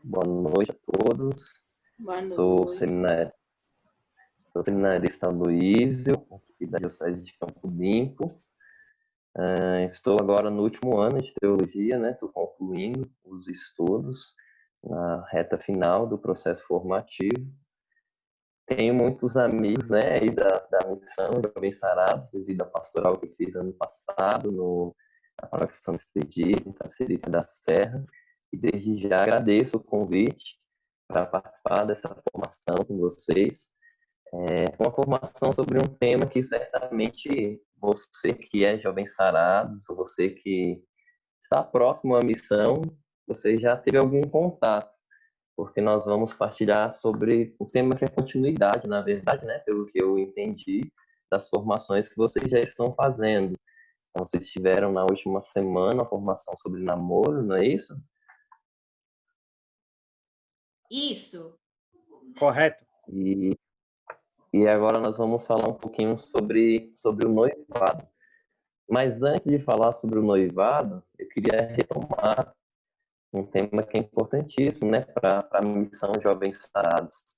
Boa noite a todos. Boa noite. Sou seminarista Aloísio, aqui da Diocese de Campo Limpo. Estou agora no último ano de teologia, né? Estou concluindo os estudos na reta final do processo formativo. Tenho muitos amigos, né, aí da missão Jovens Sarados, devido à pastoral que fiz ano passado, na paróquia São Expedito, em Tapicerica da Serra. E desde já agradeço o convite para participar dessa formação com vocês. Uma formação sobre um tema que certamente você que é Jovens Sarados, ou você que está próximo à missão, você já teve algum contato, porque nós vamos partilhar sobre um tema que é continuidade, na verdade, né, pelo que eu entendi, das formações que vocês já estão fazendo. Então, vocês tiveram na última semana a formação sobre namoro, não é isso? Isso. Correto. E agora nós vamos falar um pouquinho sobre o noivado. Mas antes de falar sobre o noivado, eu queria retomar um tema que é importantíssimo, né, para a missão Jovens Sarados,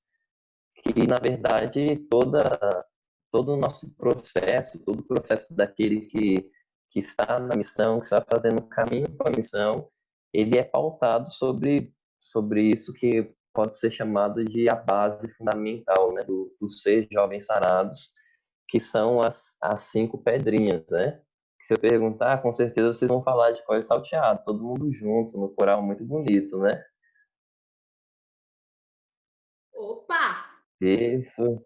que na verdade todo o nosso processo, todo o processo daquele que está na missão, que está fazendo o caminho para a missão, ele é pautado sobre isso que pode ser chamado de a base fundamental, né, do ser Jovens Sarados, que são as 5 pedrinhas, né? Se eu perguntar, com certeza vocês vão falar de cor salteado, todo mundo junto, no coral muito bonito, né? Opa! Isso,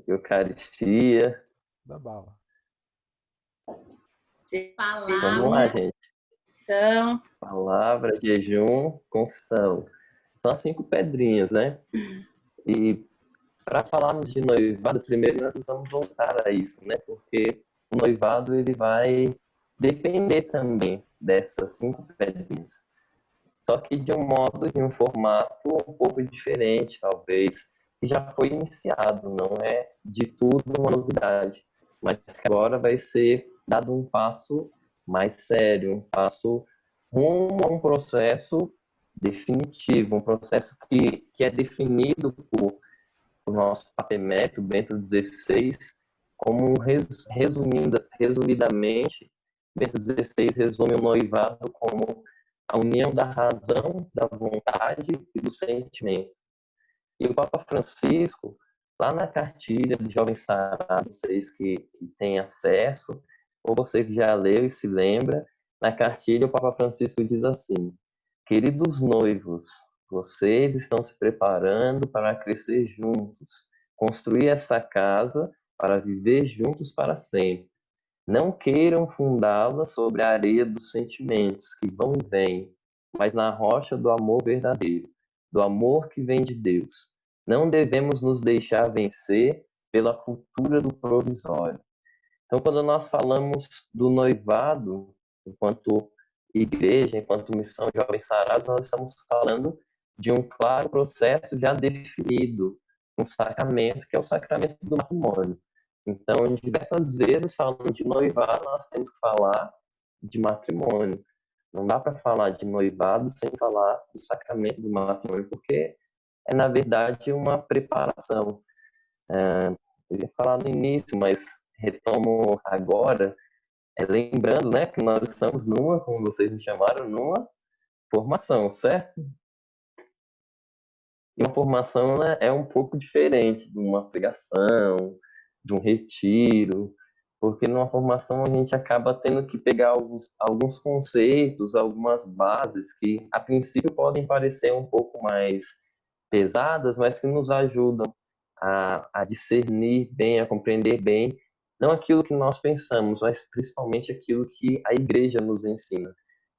Eucaristia. Da bala. Vamos lá, gente. Confissão. Palavra, jejum, confissão. São as 5 pedrinhas, né? E para falarmos de noivado, primeiro nós vamos voltar a isso, né? Porque o noivado ele vai depender também dessas 5 pedrinhas. Só que de um modo, de um formato um pouco diferente, talvez, que já foi iniciado, não é de tudo uma novidade, mas que agora vai ser dado um passo mais sério, um passo rumo a um processo definitivo, um processo que é definido por o nosso papemétrio, Bento XVI, como resumidamente, Bento XVI resume o noivado como a união da razão, da vontade e do sentimento. E o Papa Francisco, lá na cartilha de Jovens Sarados, vocês que têm acesso, ou você que já leu e se lembra, na cartilha o Papa Francisco diz assim: queridos noivos, vocês estão se preparando para crescer juntos, construir essa casa para viver juntos para sempre. Não queiram fundá-la sobre a areia dos sentimentos que vão e vêm, mas na rocha do amor verdadeiro, do amor que vem de Deus. Não devemos nos deixar vencer pela cultura do provisório. Então, quando nós falamos do noivado, enquanto igreja, enquanto missão Jovens Sarados, nós estamos falando de um claro processo já definido, um sacramento, que é o sacramento do matrimônio. Então, diversas vezes, falando de noivado, nós temos que falar de matrimônio. Não dá para falar de noivado sem falar do sacramento do matrimônio, porque é, na verdade, uma preparação. Eu ia falar no início, mas retomo agora, lembrando, né, que nós estamos como vocês me chamaram, numa formação, certo? E uma formação, né, é um pouco diferente de uma pregação, de um retiro, porque numa formação a gente acaba tendo que pegar alguns conceitos, algumas bases que a princípio podem parecer um pouco mais pesadas, mas que nos ajudam a discernir bem, a compreender bem, não aquilo que nós pensamos, mas principalmente aquilo que a igreja nos ensina.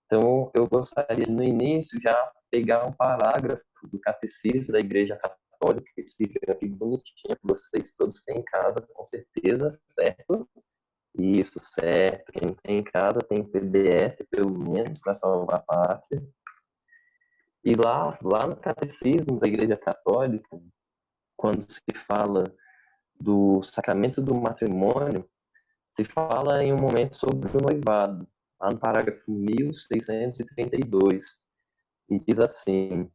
Então, eu gostaria, no início, já pegar um parágrafo do Catecismo da Igreja Católica, que escreveu aqui bonitinho, que vocês todos têm em casa, com certeza, certo? Isso, certo. Quem tem em casa tem PDF, pelo menos, para salvar a pátria. E lá no Catecismo da Igreja Católica, quando se fala do sacramento do matrimônio, se fala em um momento sobre o noivado, lá no parágrafo 1632, e diz assim: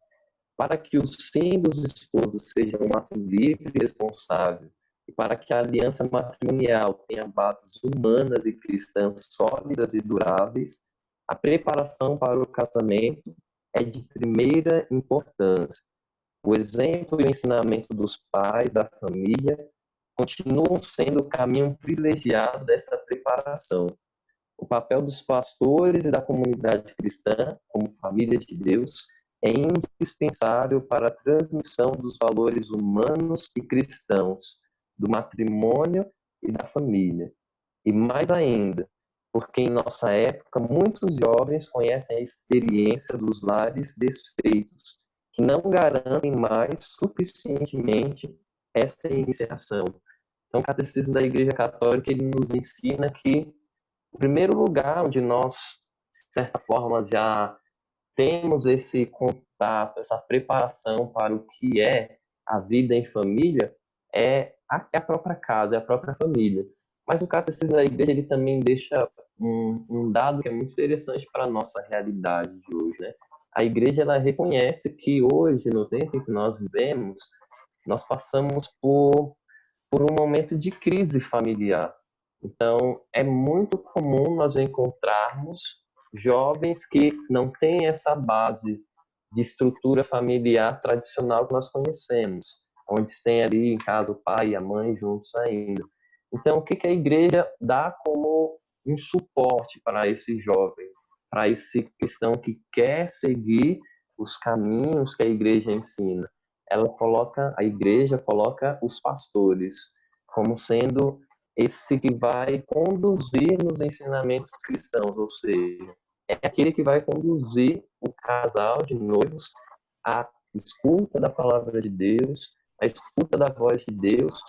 para que o sim dos esposos seja um ato livre e responsável, e para que a aliança matrimonial tenha bases humanas e cristãs sólidas e duráveis, a preparação para o casamento é de primeira importância. O exemplo e o ensinamento dos pais, da família, continuam sendo o caminho privilegiado dessa preparação. O papel dos pastores e da comunidade cristã, como família de Deus, é indispensável para a transmissão dos valores humanos e cristãos, do matrimônio e da família. E mais ainda, porque em nossa época muitos jovens conhecem a experiência dos lares desfeitos, que não garantem mais suficientemente essa iniciação. Então, o Catecismo da Igreja Católica ele nos ensina que o primeiro lugar onde nós, de certa forma, já temos esse contato, essa preparação para o que é a vida em família, é a própria casa, é a própria família. Mas o Catecismo da Igreja ele também deixa um dado que é muito interessante para a nossa realidade de hoje, né? A Igreja ela reconhece que hoje, no tempo em que nós vivemos, nós passamos por um momento de crise familiar. Então, é muito comum nós encontrarmos jovens que não têm essa base de estrutura familiar tradicional que nós conhecemos, onde tem ali em casa o pai e a mãe juntos ainda. Então, o que a igreja dá como um suporte para esse jovem, para esse cristão que quer seguir os caminhos que a igreja ensina? A igreja coloca os pastores como sendo esse que vai conduzir nos ensinamentos cristãos, ou seja, é aquele que vai conduzir o casal de noivos à escuta da palavra de Deus, à escuta da voz de Deus,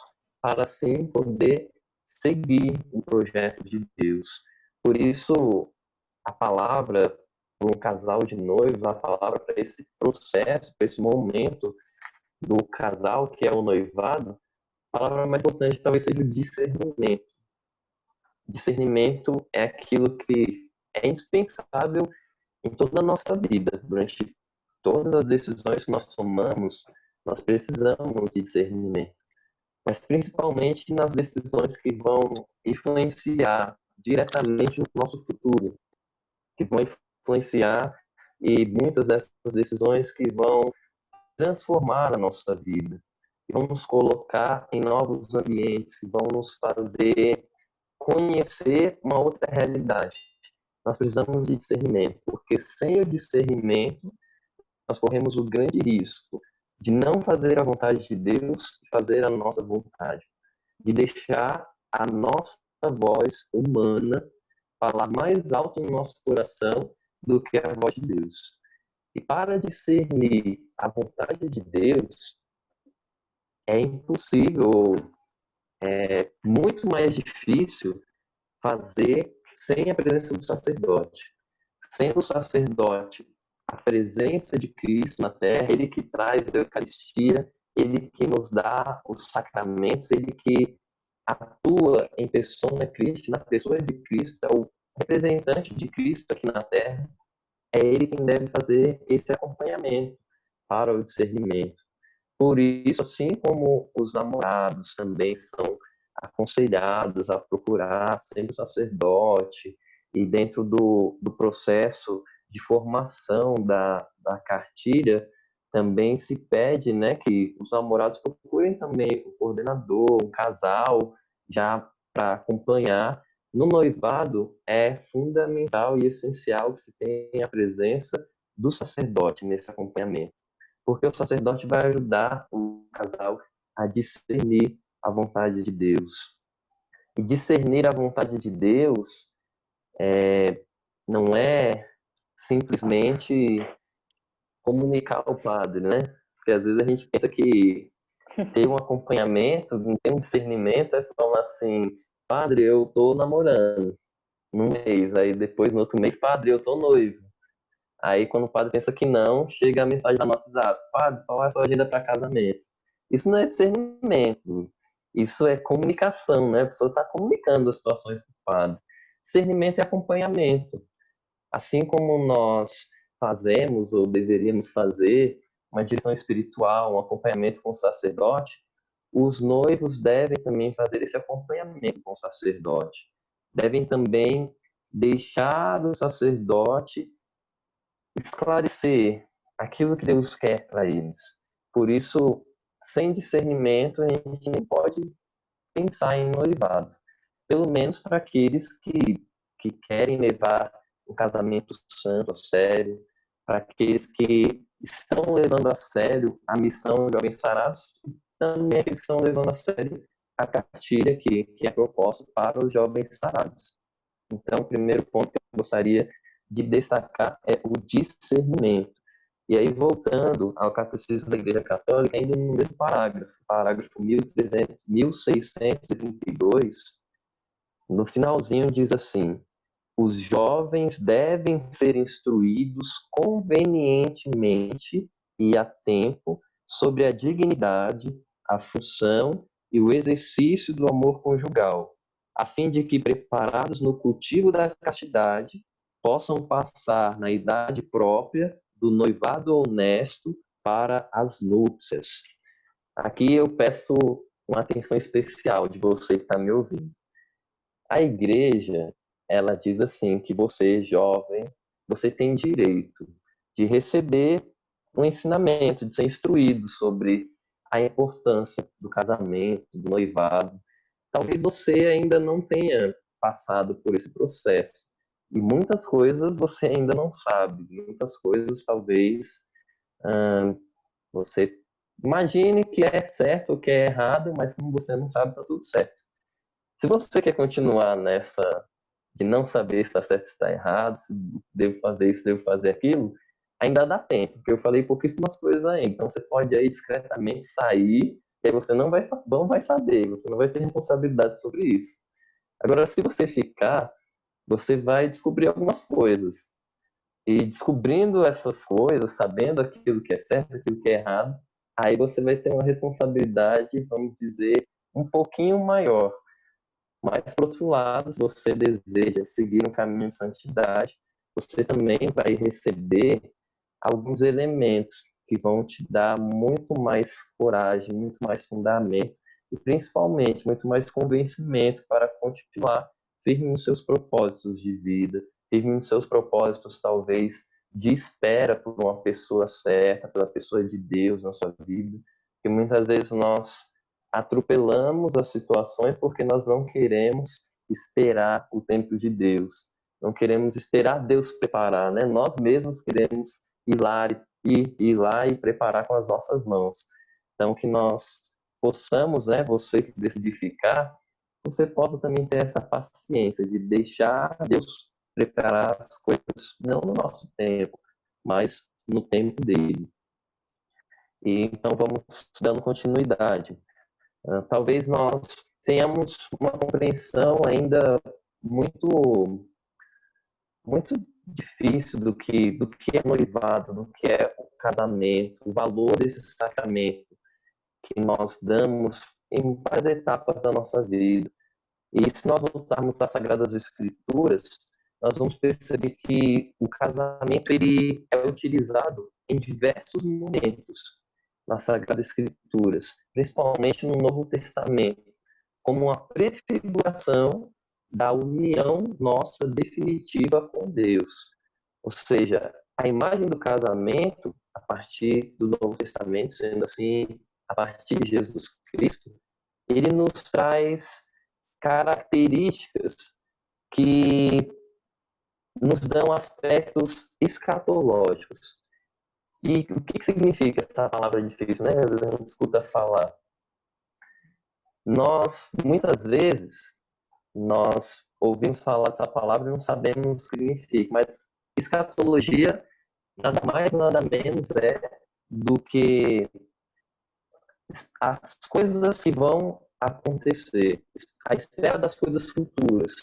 para assim poder seguir o projeto de Deus. Por isso, a palavra para um casal de noivos, a palavra para esse processo, para esse momento do casal que é o noivado, a palavra mais importante talvez seja o discernimento. Discernimento é aquilo que é indispensável em toda a nossa vida. Durante todas as decisões que nós tomamos, nós precisamos de discernimento. Mas principalmente nas decisões que vão influenciar diretamente no nosso futuro, que vão influenciar e muitas dessas decisões que vão transformar a nossa vida, que vão nos colocar em novos ambientes, que vão nos fazer conhecer uma outra realidade. Nós precisamos de discernimento, porque sem o discernimento, nós corremos o grande risco de não fazer a vontade de Deus e fazer a nossa vontade, de deixar a nossa voz humana falar mais alto no nosso coração do que a voz de Deus. E para discernir a vontade de Deus, é impossível, é muito mais difícil fazer sem a presença do sacerdote. Sendo o sacerdote a presença de Cristo na terra, ele que traz a Eucaristia, ele que nos dá os sacramentos, ele que atua em pessoa Cristo, na pessoa de Cristo, é o representante de Cristo aqui na terra, é ele quem deve fazer esse acompanhamento para o discernimento. Por isso, assim como os namorados também são aconselhados a procurar sempre o sacerdote, e dentro do processo de formação da cartilha, também se pede, né, que os namorados procurem também um coordenador, um casal, já para acompanhar. No noivado, é fundamental e essencial que se tenha a presença do sacerdote nesse acompanhamento, porque o sacerdote vai ajudar o casal a discernir a vontade de Deus. E discernir a vontade de Deus não é simplesmente comunicar ao padre, né? Porque às vezes a gente pensa que ter um acompanhamento, ter um discernimento é falar assim, padre, eu tô namorando num mês, aí depois no outro mês, padre, eu tô noivo. Aí quando o padre pensa que não, chega a mensagem no WhatsApp, padre, qual é a sua agenda para casamento? Isso não é discernimento, isso é comunicação, né? A pessoa está comunicando as situações para o padre. Discernimento e acompanhamento. Assim como nós fazemos ou deveríamos fazer uma direção espiritual, um acompanhamento com o sacerdote, os noivos devem também fazer esse acompanhamento com o sacerdote. Devem também deixar o sacerdote esclarecer aquilo que Deus quer para eles. Por isso, sem discernimento, a gente nem pode pensar em noivado. Pelo menos para aqueles que querem levar o casamento santo a sério, para aqueles que estão levando a sério a missão de jovens sarados, e também aqueles que estão levando a sério a cartilha que é proposta para os jovens sarados. Então, o primeiro ponto que eu gostaria de destacar é o discernimento. E aí, voltando ao Catecismo da Igreja Católica, ainda no mesmo parágrafo 1632, no finalzinho diz assim: os jovens devem ser instruídos convenientemente e a tempo sobre a dignidade, a função e o exercício do amor conjugal, a fim de que, preparados no cultivo da castidade, possam passar na idade própria do noivado honesto para as núpcias. Aqui eu peço uma atenção especial de você que está me ouvindo. A igreja, ela diz assim que você, jovem, você tem direito de receber um ensinamento, de ser instruído sobre a importância do casamento, do noivado. Talvez você ainda não tenha passado por esse processo. E muitas coisas você ainda não sabe. Muitas coisas talvez você imagine que é certo ou que é errado, mas como você não sabe, está tudo certo. Se você quer continuar nessa de não saber se está certo ou se está errado, se devo fazer isso, devo fazer aquilo, ainda dá tempo, porque eu falei pouquíssimas coisas ainda. Então você pode aí discretamente sair, e aí você não vai saber, você não vai ter responsabilidade sobre isso. Agora, se você ficar, você vai descobrir algumas coisas. E descobrindo essas coisas, sabendo aquilo que é certo, aquilo que é errado, aí você vai ter uma responsabilidade, vamos dizer, um pouquinho maior. Mas, por outro lado, se você deseja seguir um caminho de santidade, você também vai receber alguns elementos que vão te dar muito mais coragem, muito mais fundamento e, principalmente, muito mais convencimento para continuar firme nos seus propósitos de vida, firme nos seus propósitos, talvez, de espera por uma pessoa certa, pela pessoa de Deus na sua vida, que muitas vezes nós atropelamos as situações porque nós não queremos esperar o tempo de Deus. Não queremos esperar Deus preparar, né? Nós mesmos queremos ir lá e preparar com as nossas mãos. Então, que nós possamos, né? Você que decidir ficar, você possa também ter essa paciência de deixar Deus preparar as coisas, não no nosso tempo, mas no tempo dele. E então vamos dando continuidade. Talvez nós tenhamos uma compreensão ainda muito muito difícil do que é noivado, do que é o casamento, o valor desse sacramento que nós damos em várias etapas da nossa vida. E se nós voltarmos às Sagradas Escrituras, nós vamos perceber que o casamento ele é utilizado em diversos momentos nas Sagradas Escrituras, principalmente no Novo Testamento, como uma prefiguração da união nossa definitiva com Deus. Ou seja, a imagem do casamento, a partir do Novo Testamento, sendo assim, a partir de Jesus Cristo, ele nos traz características que nos dão aspectos escatológicos. E o que significa essa palavra difícil, né? Às vezes a gente escuta falar. Muitas vezes, nós ouvimos falar dessa palavra e não sabemos o que significa, mas escatologia nada mais, nada menos é do que as coisas que vão acontecer, a espera das coisas futuras.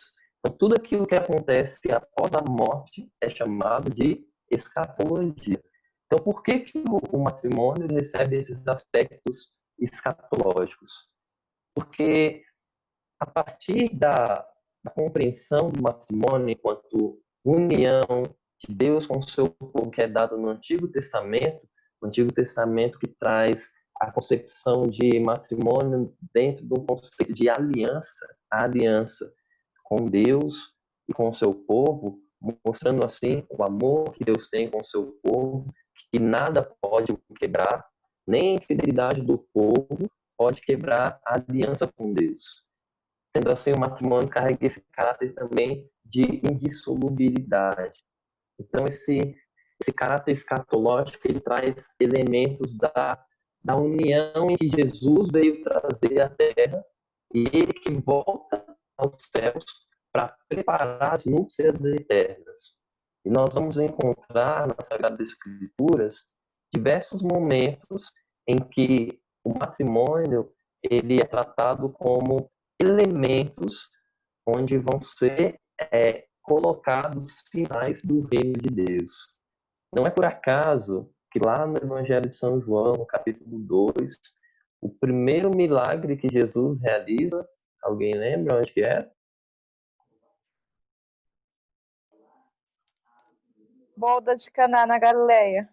Então, tudo aquilo que acontece após a morte é chamado de escatologia. Então, por que o matrimônio recebe esses aspectos escatológicos? Porque a partir da compreensão do matrimônio enquanto união de Deus com o seu povo que é dado no Antigo Testamento, O Antigo Testamento que traz a concepção de matrimônio dentro do conceito de aliança, a aliança com Deus e com o seu povo, mostrando assim o amor que Deus tem com o seu povo, que nada pode o quebrar, nem a infidelidade do povo pode quebrar a aliança com Deus. Sendo assim, o matrimônio carrega esse caráter também de indissolubilidade. Então, esse caráter escatológico, ele traz elementos da união em que Jesus veio trazer à Terra e ele que volta aos céus para preparar as núpcias eternas. E nós vamos encontrar nas Sagradas Escrituras diversos momentos em que o matrimônio ele é tratado como elementos onde vão ser colocados sinais do reino de Deus. Não é por acaso que lá no Evangelho de São João, no capítulo 2, o primeiro milagre que Jesus realiza, alguém lembra onde que é? Boda de Caná, na Galileia.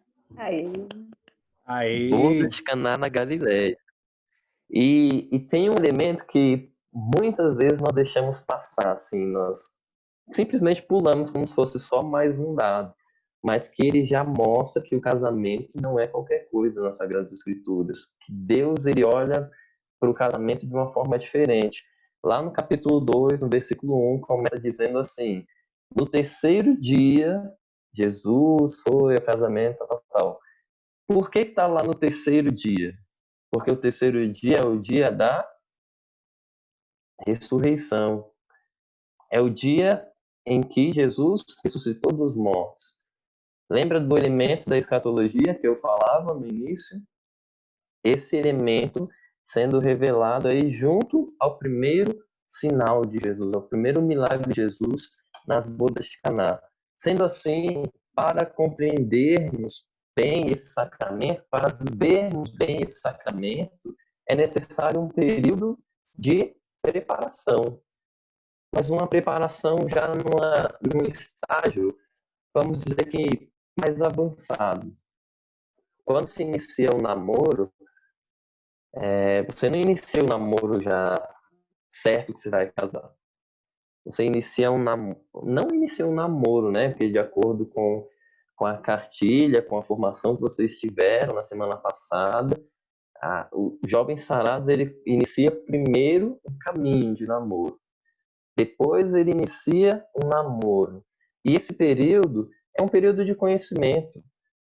Boda de Caná na Galileia. E tem um elemento que muitas vezes nós deixamos passar, assim, nós simplesmente pulamos como se fosse só mais um dado, mas que ele já mostra que o casamento não é qualquer coisa nas Sagradas Escrituras, que Deus ele olha para o casamento de uma forma diferente. Lá no capítulo 2, no versículo 1, começa dizendo assim: no terceiro dia, Jesus foi ao casamento, tal, tal. Por que está lá no terceiro dia? Porque o terceiro dia é o dia da ressurreição. É o dia em que Jesus ressuscitou dos mortos. Lembra do elemento da escatologia que eu falava no início? Esse elemento sendo revelado aí junto ao primeiro sinal de Jesus, ao primeiro milagre de Jesus nas bodas de Caná. Sendo assim, para compreendermos bem esse sacramento, para vivermos bem esse sacramento, é necessário um período de preparação. Mas uma preparação já num estágio, vamos dizer que mais avançado. Quando se inicia o namoro, você não inicia o namoro já certo que você vai casar. Você inicia um namoro, não inicia um namoro, né? Porque de acordo com a cartilha, com a formação que vocês tiveram na semana passada, o jovem Sarados, ele inicia primeiro um caminho de namoro. Depois ele inicia um namoro. E esse período é um período de conhecimento,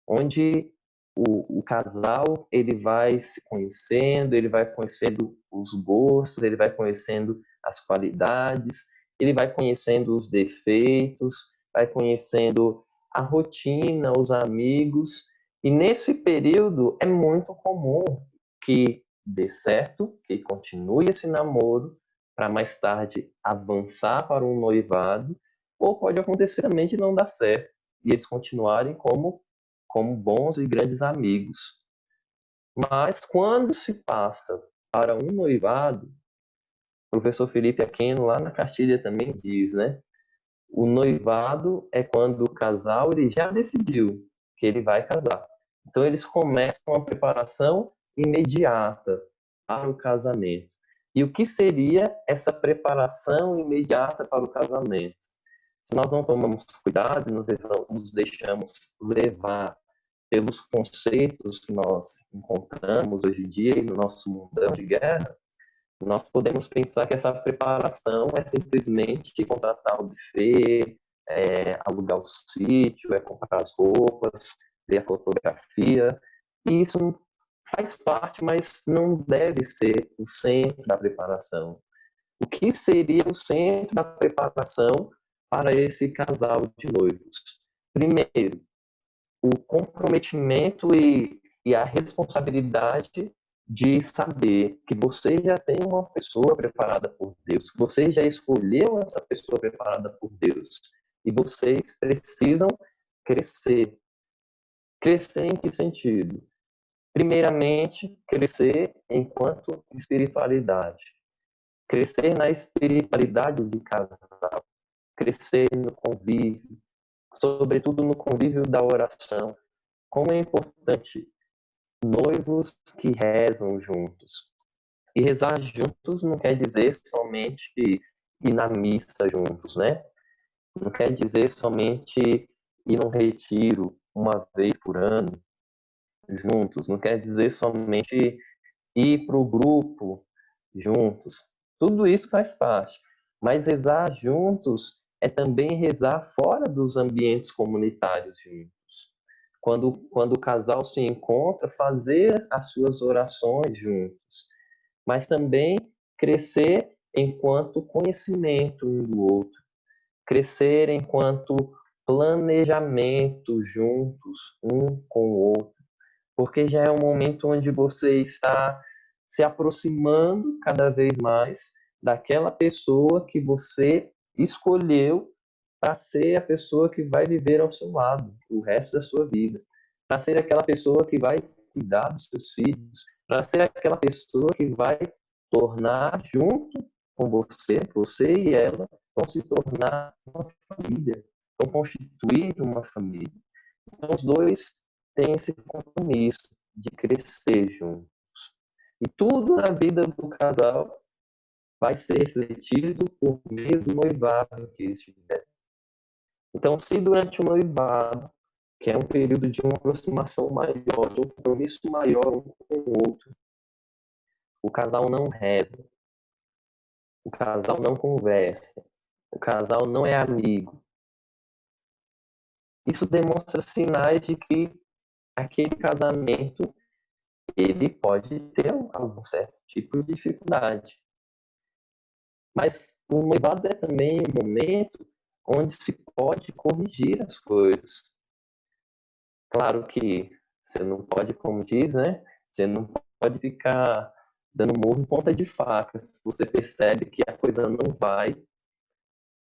onde o casal ele vai se conhecendo, ele vai conhecendo os gostos, ele vai conhecendo as qualidades, ele vai conhecendo os defeitos, vai conhecendo a rotina, os amigos. E nesse período é muito comum que dê certo, que continue esse namoro, para mais tarde avançar para um noivado, ou pode acontecer também de não dar certo e eles continuarem como bons e grandes amigos. Mas quando se passa para um noivado, o professor Felipe Aquino lá na cartilha também diz, né? O noivado é quando o casal ele já decidiu que ele vai casar. Então eles começam a preparação imediata para o casamento. E o que seria essa preparação imediata para o casamento? Se nós não tomamos cuidado, nos deixamos levar pelos conceitos que nós encontramos hoje em dia no nosso mundão de guerra, nós podemos pensar que essa preparação é simplesmente contratar o buffet, alugar o sítio, comprar as roupas, ver a fotografia. E isso faz parte, mas não deve ser o centro da preparação. O que seria o centro da preparação para esse casal de noivos? Primeiro, o comprometimento e a responsabilidade de saber que você já tem uma pessoa preparada por Deus, que você já escolheu essa pessoa preparada por Deus, e vocês precisam crescer. Crescer em que sentido? Primeiramente, crescer enquanto espiritualidade. Crescer na espiritualidade de casal. Crescer no convívio, sobretudo no convívio da oração. Como é importante noivos que rezam juntos. E rezar juntos não quer dizer somente ir na missa juntos, né? Não quer dizer somente ir num retiro uma vez por ano juntos. Não quer dizer somente ir para o grupo juntos. Tudo isso faz parte. Mas rezar juntos é também rezar fora dos ambientes comunitários juntos. Quando o casal se encontra, fazer as suas orações juntos. Mas também crescer enquanto conhecimento um do outro. Crescer enquanto planejamento juntos, um com o outro. Porque já é um momento onde você está se aproximando cada vez mais daquela pessoa que você escolheu para ser a pessoa que vai viver ao seu lado o resto da sua vida, para ser aquela pessoa que vai cuidar dos seus filhos, para ser aquela pessoa que vai tornar junto com você e ela vão se tornar uma família, vão constituir uma família. Então, os dois têm esse compromisso de crescer juntos. E tudo na vida do casal vai ser refletido por meio do noivado que eles tiverem. Então, se durante o noivado, que é um período de uma aproximação maior, de um compromisso maior um com o outro, o casal não reza, o casal não conversa, o casal não é amigo, isso demonstra sinais de que aquele casamento ele pode ter algum certo tipo de dificuldade. Mas o noivado é também um momento onde se pode corrigir as coisas. Claro que você não pode, como diz, né? Você não pode ficar dando murro em ponta de faca. Se você percebe que a coisa não vai,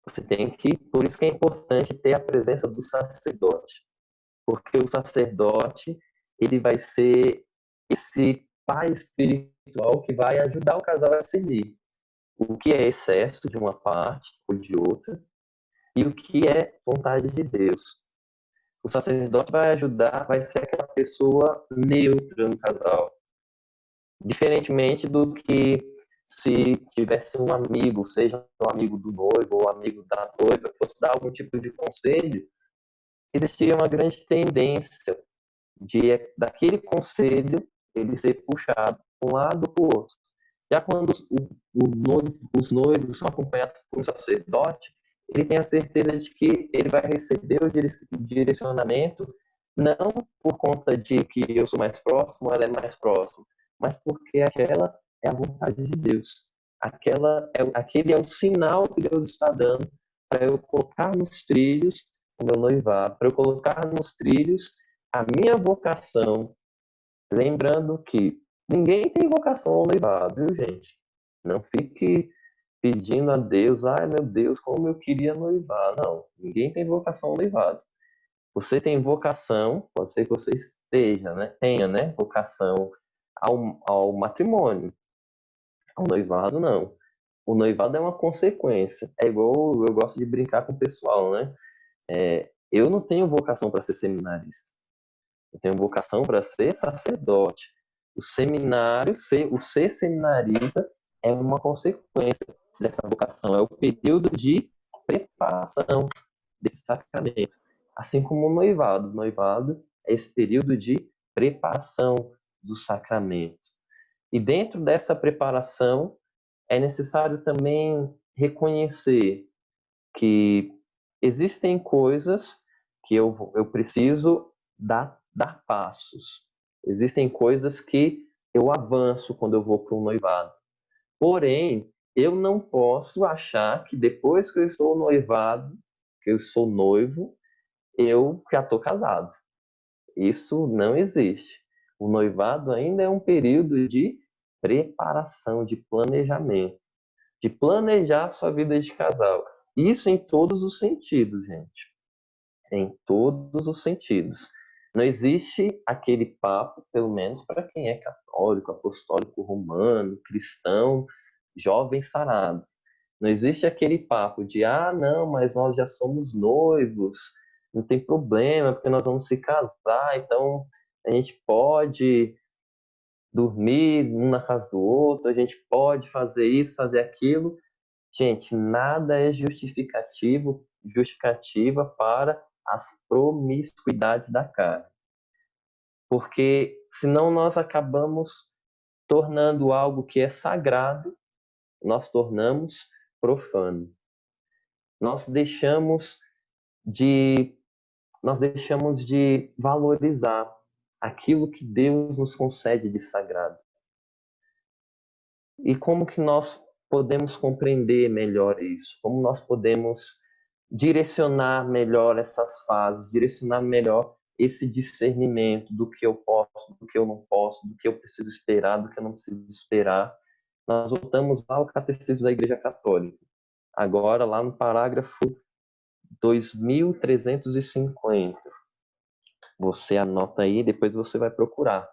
você tem que... Por isso que é importante ter a presença do sacerdote. Porque o sacerdote, ele vai ser esse pai espiritual que vai ajudar o casal a discernir o que é excesso de uma parte ou de outra e o que é vontade de Deus. O sacerdote vai ajudar, vai ser aquela pessoa neutra no casal. Diferentemente do que se tivesse um amigo, seja um amigo do noivo ou amigo da noiva, fosse dar algum tipo de conselho, existiria uma grande tendência daquele conselho ele ser puxado para um lado ou para o outro. Já quando os noivos são acompanhados por um sacerdote, ele tem a certeza de que ele vai receber o direcionamento não por conta de que eu sou mais próximo, ela é mais próxima, mas porque aquela é a vontade de Deus. Aquele é o sinal que Deus está dando para eu colocar nos trilhos o meu noivado, para eu colocar nos trilhos a minha vocação. Lembrando que ninguém tem vocação ao noivado, viu, gente? Não fique pedindo a Deus, ai meu Deus, como eu queria noivar. Não, ninguém tem vocação ao noivado. Você tem vocação, pode ser que você esteja, né? Tenha, né? Vocação ao matrimônio. Ao noivado, não. O noivado é uma consequência. É igual eu gosto de brincar com o pessoal, né? Eu não tenho vocação para ser seminarista. Eu tenho vocação para ser sacerdote. O seminário, o ser seminarista é uma consequência dessa vocação. É o período de preparação desse sacramento. Assim como o noivado. O noivado é esse período de preparação do sacramento. E dentro dessa preparação, é necessário também reconhecer que existem coisas que eu preciso dar passos. Existem coisas que eu avanço quando eu vou para um noivado. Porém, eu não posso achar que depois que eu estou noivado, que eu sou noivo, eu já estou casado. Isso não existe. O noivado ainda é um período de preparação, de planejamento, de planejar a sua vida de casal. Isso em todos os sentidos, gente. Em todos os sentidos. Não existe aquele papo, pelo menos para quem é católico, apostólico, romano, cristão, jovens sarados. Não existe aquele papo de, não, mas nós já somos noivos, não tem problema, porque nós vamos se casar, então a gente pode dormir um na casa do outro, a gente pode fazer isso, fazer aquilo. Gente, nada é justificativa para as promiscuidades da carne. Porque senão nós acabamos tornando algo que é sagrado, nós tornamos profano. Nós deixamos de valorizar aquilo que Deus nos concede de sagrado. E como que nós podemos compreender melhor isso? Como nós podemos direcionar melhor essas fases, direcionar melhor esse discernimento do que eu posso, do que eu não posso, do que eu preciso esperar, do que eu não preciso esperar? Nós voltamos lá ao Catecismo da Igreja Católica. Agora, lá no parágrafo 2350. Você anota aí, depois você vai procurar.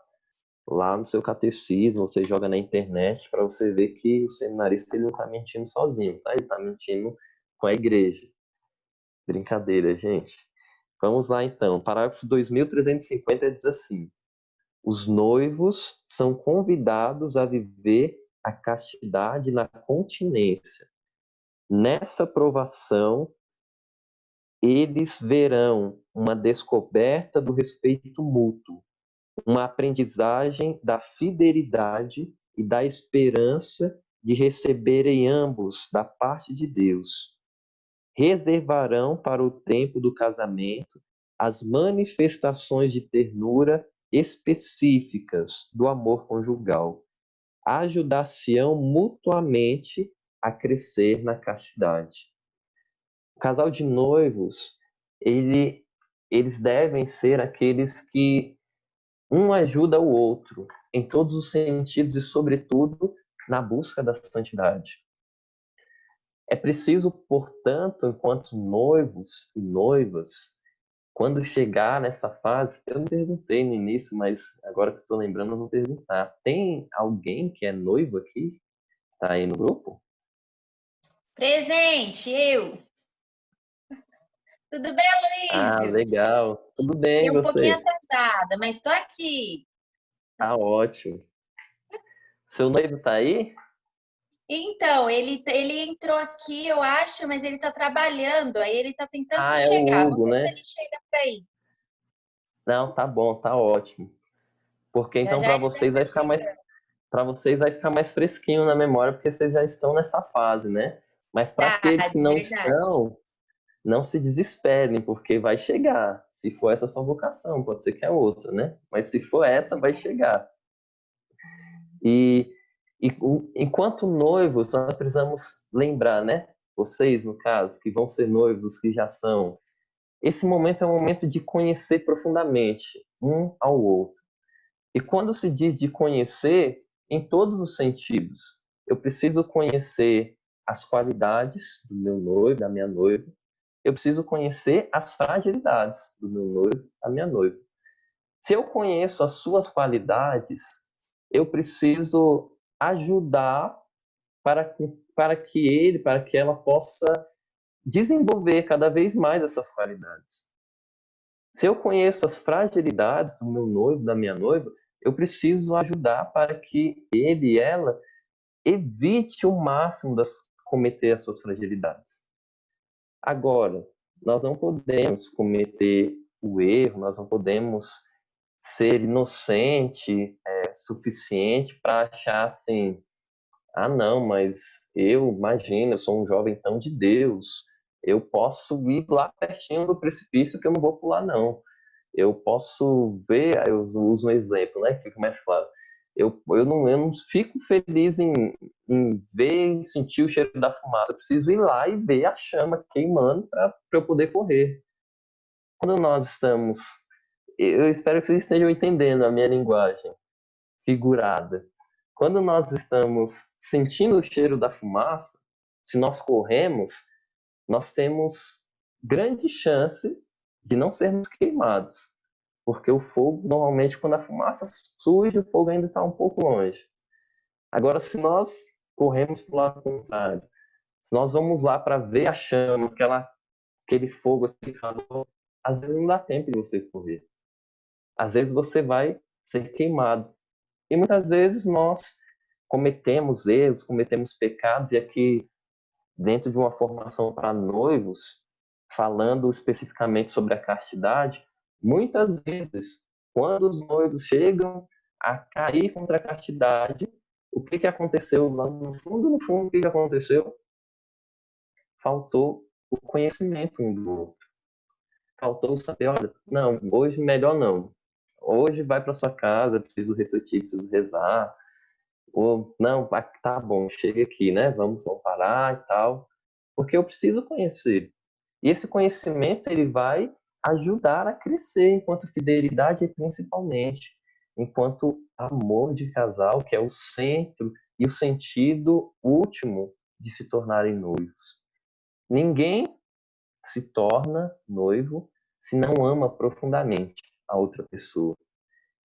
Lá no seu catecismo, você joga na internet para você ver que o seminarista ele não está mentindo sozinho, tá? Ele está mentindo com a igreja. Brincadeira, gente. Vamos lá então. Parágrafo 2350 diz assim: os noivos são convidados a viver a castidade na continência. Nessa provação, eles verão uma descoberta do respeito mútuo, uma aprendizagem da fidelidade e da esperança de receberem ambos da parte de Deus. Reservarão para o tempo do casamento as manifestações de ternura específicas do amor conjugal. Ajudar-se-ão mutuamente a crescer na castidade. O casal de noivos, eles devem ser aqueles que um ajuda o outro em todos os sentidos e, sobretudo, na busca da santidade. É preciso, portanto, enquanto noivos e noivas, quando chegar nessa fase, eu não perguntei no início, mas agora que estou lembrando, eu vou perguntar. Tem alguém que é noivo aqui? Está aí no grupo? Presente, eu. Tudo bem, Ah, Luísio? legal. Tudo bem, Eu um pouquinho você? atrasada, mas estou aqui. Tá ótimo. Seu noivo está aí? Então, ele entrou aqui, eu acho, mas ele está trabalhando, aí ele está tentando Ah, é o chegar. Vamos Hugo, ver se né? ele chega para aí. Não, tá bom, tá ótimo. Porque Já então já ele deve estar chegando. para vocês vai ficar mais fresquinho na memória, porque vocês já estão nessa fase, né? Mas para aqueles que Verdade, não verdade. estão, não se desesperem, porque vai chegar. Se for essa a sua vocação, pode ser que é outra, né? Mas se for essa, vai chegar. E, enquanto noivos, nós precisamos lembrar, né? Vocês, no caso, que vão ser noivos, os que já são. Esse momento é um momento de conhecer profundamente um ao outro. E quando se diz de conhecer, em todos os sentidos, eu preciso conhecer as qualidades do meu noivo, da minha noiva. Eu preciso conhecer as fragilidades do meu noivo, da minha noiva. Se eu conheço as suas qualidades, eu preciso ajudar para que ela possa desenvolver cada vez mais essas qualidades. Se eu conheço as fragilidades do meu noivo, da minha noiva, eu preciso ajudar para que ele e ela evite o máximo de cometer as suas fragilidades. Agora, nós não podemos cometer o erro, nós não podemos ser inocente suficiente para achar assim, ah não, mas imagino, eu sou um jovem tão de Deus, eu posso ir lá pertinho do precipício que eu não vou pular não. Eu posso ver, eu uso um exemplo, né, que fica mais claro. Eu não fico feliz em ver e sentir o cheiro da fumaça. Eu preciso ir lá e ver a chama queimando para eu poder correr. Quando nós estamos. Eu espero que vocês estejam entendendo a minha linguagem figurada. Quando nós estamos sentindo o cheiro da fumaça, se nós corremos, nós temos grande chance de não sermos queimados. Porque o fogo, normalmente, quando a fumaça surge, o fogo ainda está um pouco longe. Agora, se nós corremos para o lado contrário, se nós vamos lá para ver a chama, aquele fogo, aquele calor, às vezes não dá tempo de você correr. às vezes você vai ser queimado. E muitas vezes nós cometemos erros, cometemos pecados, e aqui, dentro de uma formação para noivos, falando especificamente sobre a castidade, muitas vezes, quando os noivos chegam a cair contra a castidade, o que aconteceu lá no fundo, o que aconteceu? Faltou o conhecimento um do outro. Faltou saber, olha, não, hoje melhor não. Hoje vai para sua casa, preciso refletir, preciso rezar. Ou, não, tá bom, chega aqui, né? Vamos parar e tal. Porque eu preciso conhecer. E esse conhecimento, ele vai ajudar a crescer enquanto fidelidade, principalmente enquanto amor de casal, que é o centro e o sentido último de se tornarem noivos. Ninguém se torna noivo se não ama profundamente a outra pessoa.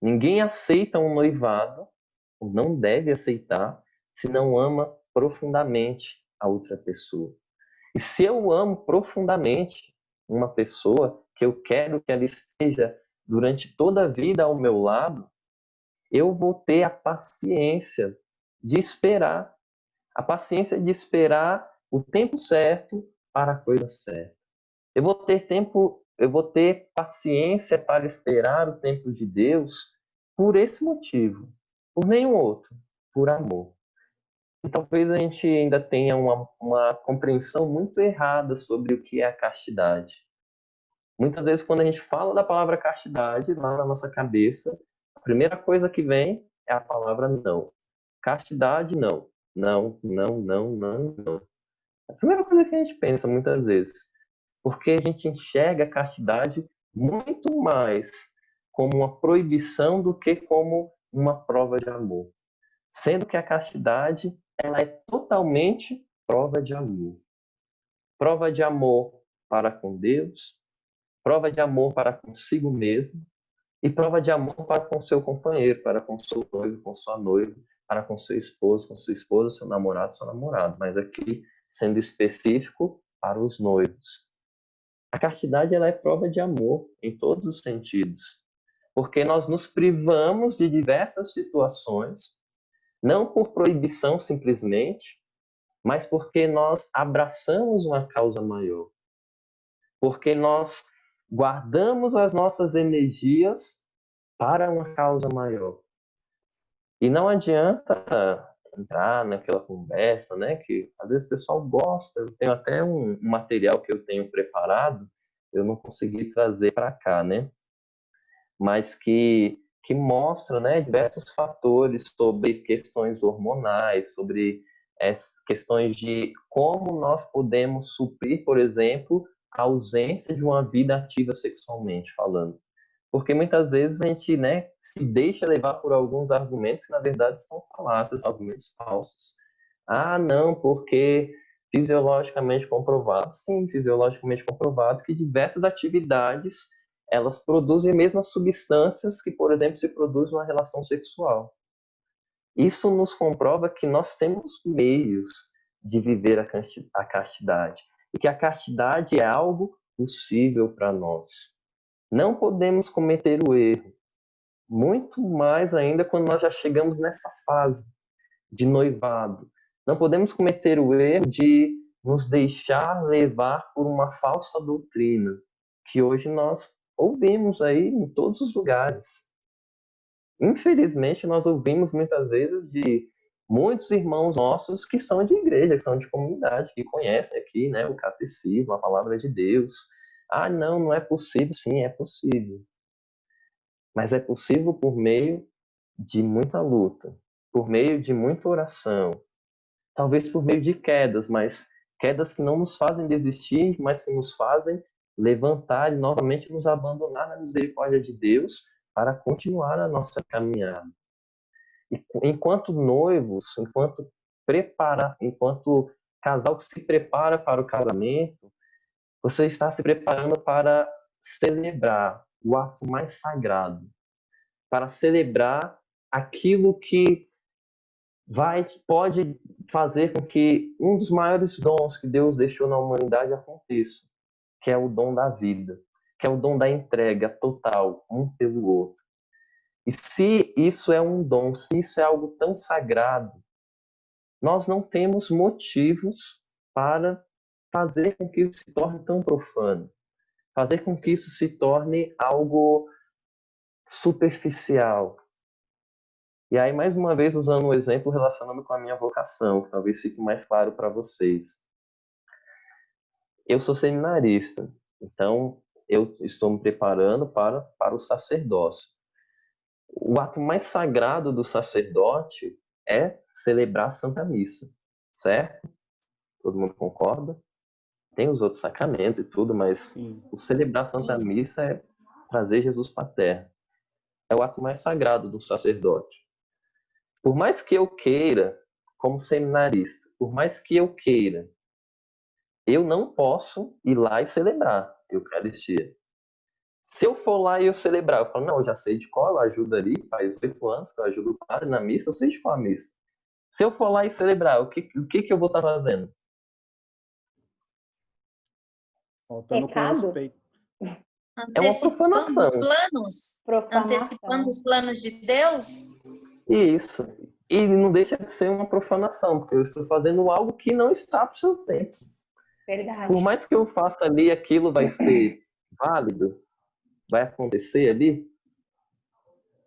Ninguém aceita um noivado, ou não deve aceitar, se não ama profundamente a outra pessoa. E se eu amo profundamente uma pessoa, que eu quero que ela esteja durante toda a vida ao meu lado, eu vou ter a paciência de esperar, a paciência de esperar o tempo certo para a coisa certa. Eu vou ter tempo, eu vou ter paciência para esperar o tempo de Deus por esse motivo, por nenhum outro, por amor. E talvez a gente ainda tenha uma compreensão muito errada sobre o que é a castidade. Muitas vezes, quando a gente fala da palavra castidade, lá na nossa cabeça, a primeira coisa que vem é a palavra não. Castidade, não. Não, não, não, não, não. É a primeira coisa que a gente pensa muitas vezes. Porque a gente enxerga a castidade muito mais como uma proibição do que como uma prova de amor. Sendo que a castidade, ela é totalmente prova de amor. Prova de amor para com Deus, prova de amor para consigo mesmo e prova de amor para com seu companheiro, para com seu noivo, com sua noiva, para com seu esposo, com sua esposa, seu namorado. Mas aqui, sendo específico, para os noivos. A castidade, ela é prova de amor em todos os sentidos, porque nós nos privamos de diversas situações, não por proibição simplesmente, mas porque nós abraçamos uma causa maior, porque nós guardamos as nossas energias para uma causa maior. E não adianta entrar naquela conversa, né, que às vezes o pessoal gosta. Eu tenho até um material que eu tenho preparado, eu não consegui trazer para cá, né, mas que mostra, né, diversos fatores sobre questões hormonais, sobre questões de como nós podemos suprir, por exemplo, a ausência de uma vida ativa sexualmente falando. Porque muitas vezes a gente, né, se deixa levar por alguns argumentos que, na verdade, são falácias, argumentos falsos. Ah, não, porque fisiologicamente comprovado. Sim, fisiologicamente comprovado que diversas atividades elas produzem as mesmas substâncias que, por exemplo, se produz uma relação sexual. Isso nos comprova que nós temos meios de viver a castidade e que a castidade é algo possível para nós. Não podemos cometer o erro, muito mais ainda quando nós já chegamos nessa fase de noivado. Não podemos cometer o erro de nos deixar levar por uma falsa doutrina, que hoje nós ouvimos aí em todos os lugares. Infelizmente, nós ouvimos muitas vezes de muitos irmãos nossos que são de igreja, que são de comunidade, que conhecem aqui, né, o catecismo, a palavra de Deus. Ah, não, não é possível. Sim, é possível. Mas é possível por meio de muita luta, por meio de muita oração, talvez por meio de quedas, mas quedas que não nos fazem desistir, mas que nos fazem levantar e novamente nos abandonar na misericórdia de Deus para continuar a nossa caminhada. E enquanto noivos, enquanto casal que se prepara para o casamento, você está se preparando para celebrar o ato mais sagrado, para celebrar aquilo que pode fazer com que um dos maiores dons que Deus deixou na humanidade aconteça, que é o dom da vida, que é o dom da entrega total um pelo outro. E se isso é um dom, se isso é algo tão sagrado, nós não temos motivos para fazer com que isso se torne tão profano, fazer com que isso se torne algo superficial. E aí, mais uma vez, usando um exemplo relacionando com a minha vocação, que talvez fique mais claro para vocês. Eu sou seminarista, então eu estou me preparando para o sacerdócio. O ato mais sagrado do sacerdote é celebrar a Santa Missa, certo? Todo mundo concorda? Tem os outros sacramentos e tudo, mas Sim. o celebrar a Santa Missa é trazer Jesus para a terra. É o ato mais sagrado do sacerdote. Por mais que eu queira, como seminarista, por mais que eu queira, eu não posso ir lá e celebrar a Eucaristia. Se eu for lá e eu celebrar, eu falo, não, eu já sei de qual, eu ajudo ali, faz 8 anos que eu ajudo o padre na missa, eu sei de qual a missa. Se eu for lá e celebrar, o que eu vou estar fazendo? Faltando com Pecado? respeito. É uma Antecipando os profanação. planos? Antecipando os planos de Deus? Isso. E não deixa de ser uma profanação, porque eu estou fazendo algo que não está para o seu tempo. Verdade. Por mais que eu faça ali, aquilo vai ser válido, vai acontecer ali,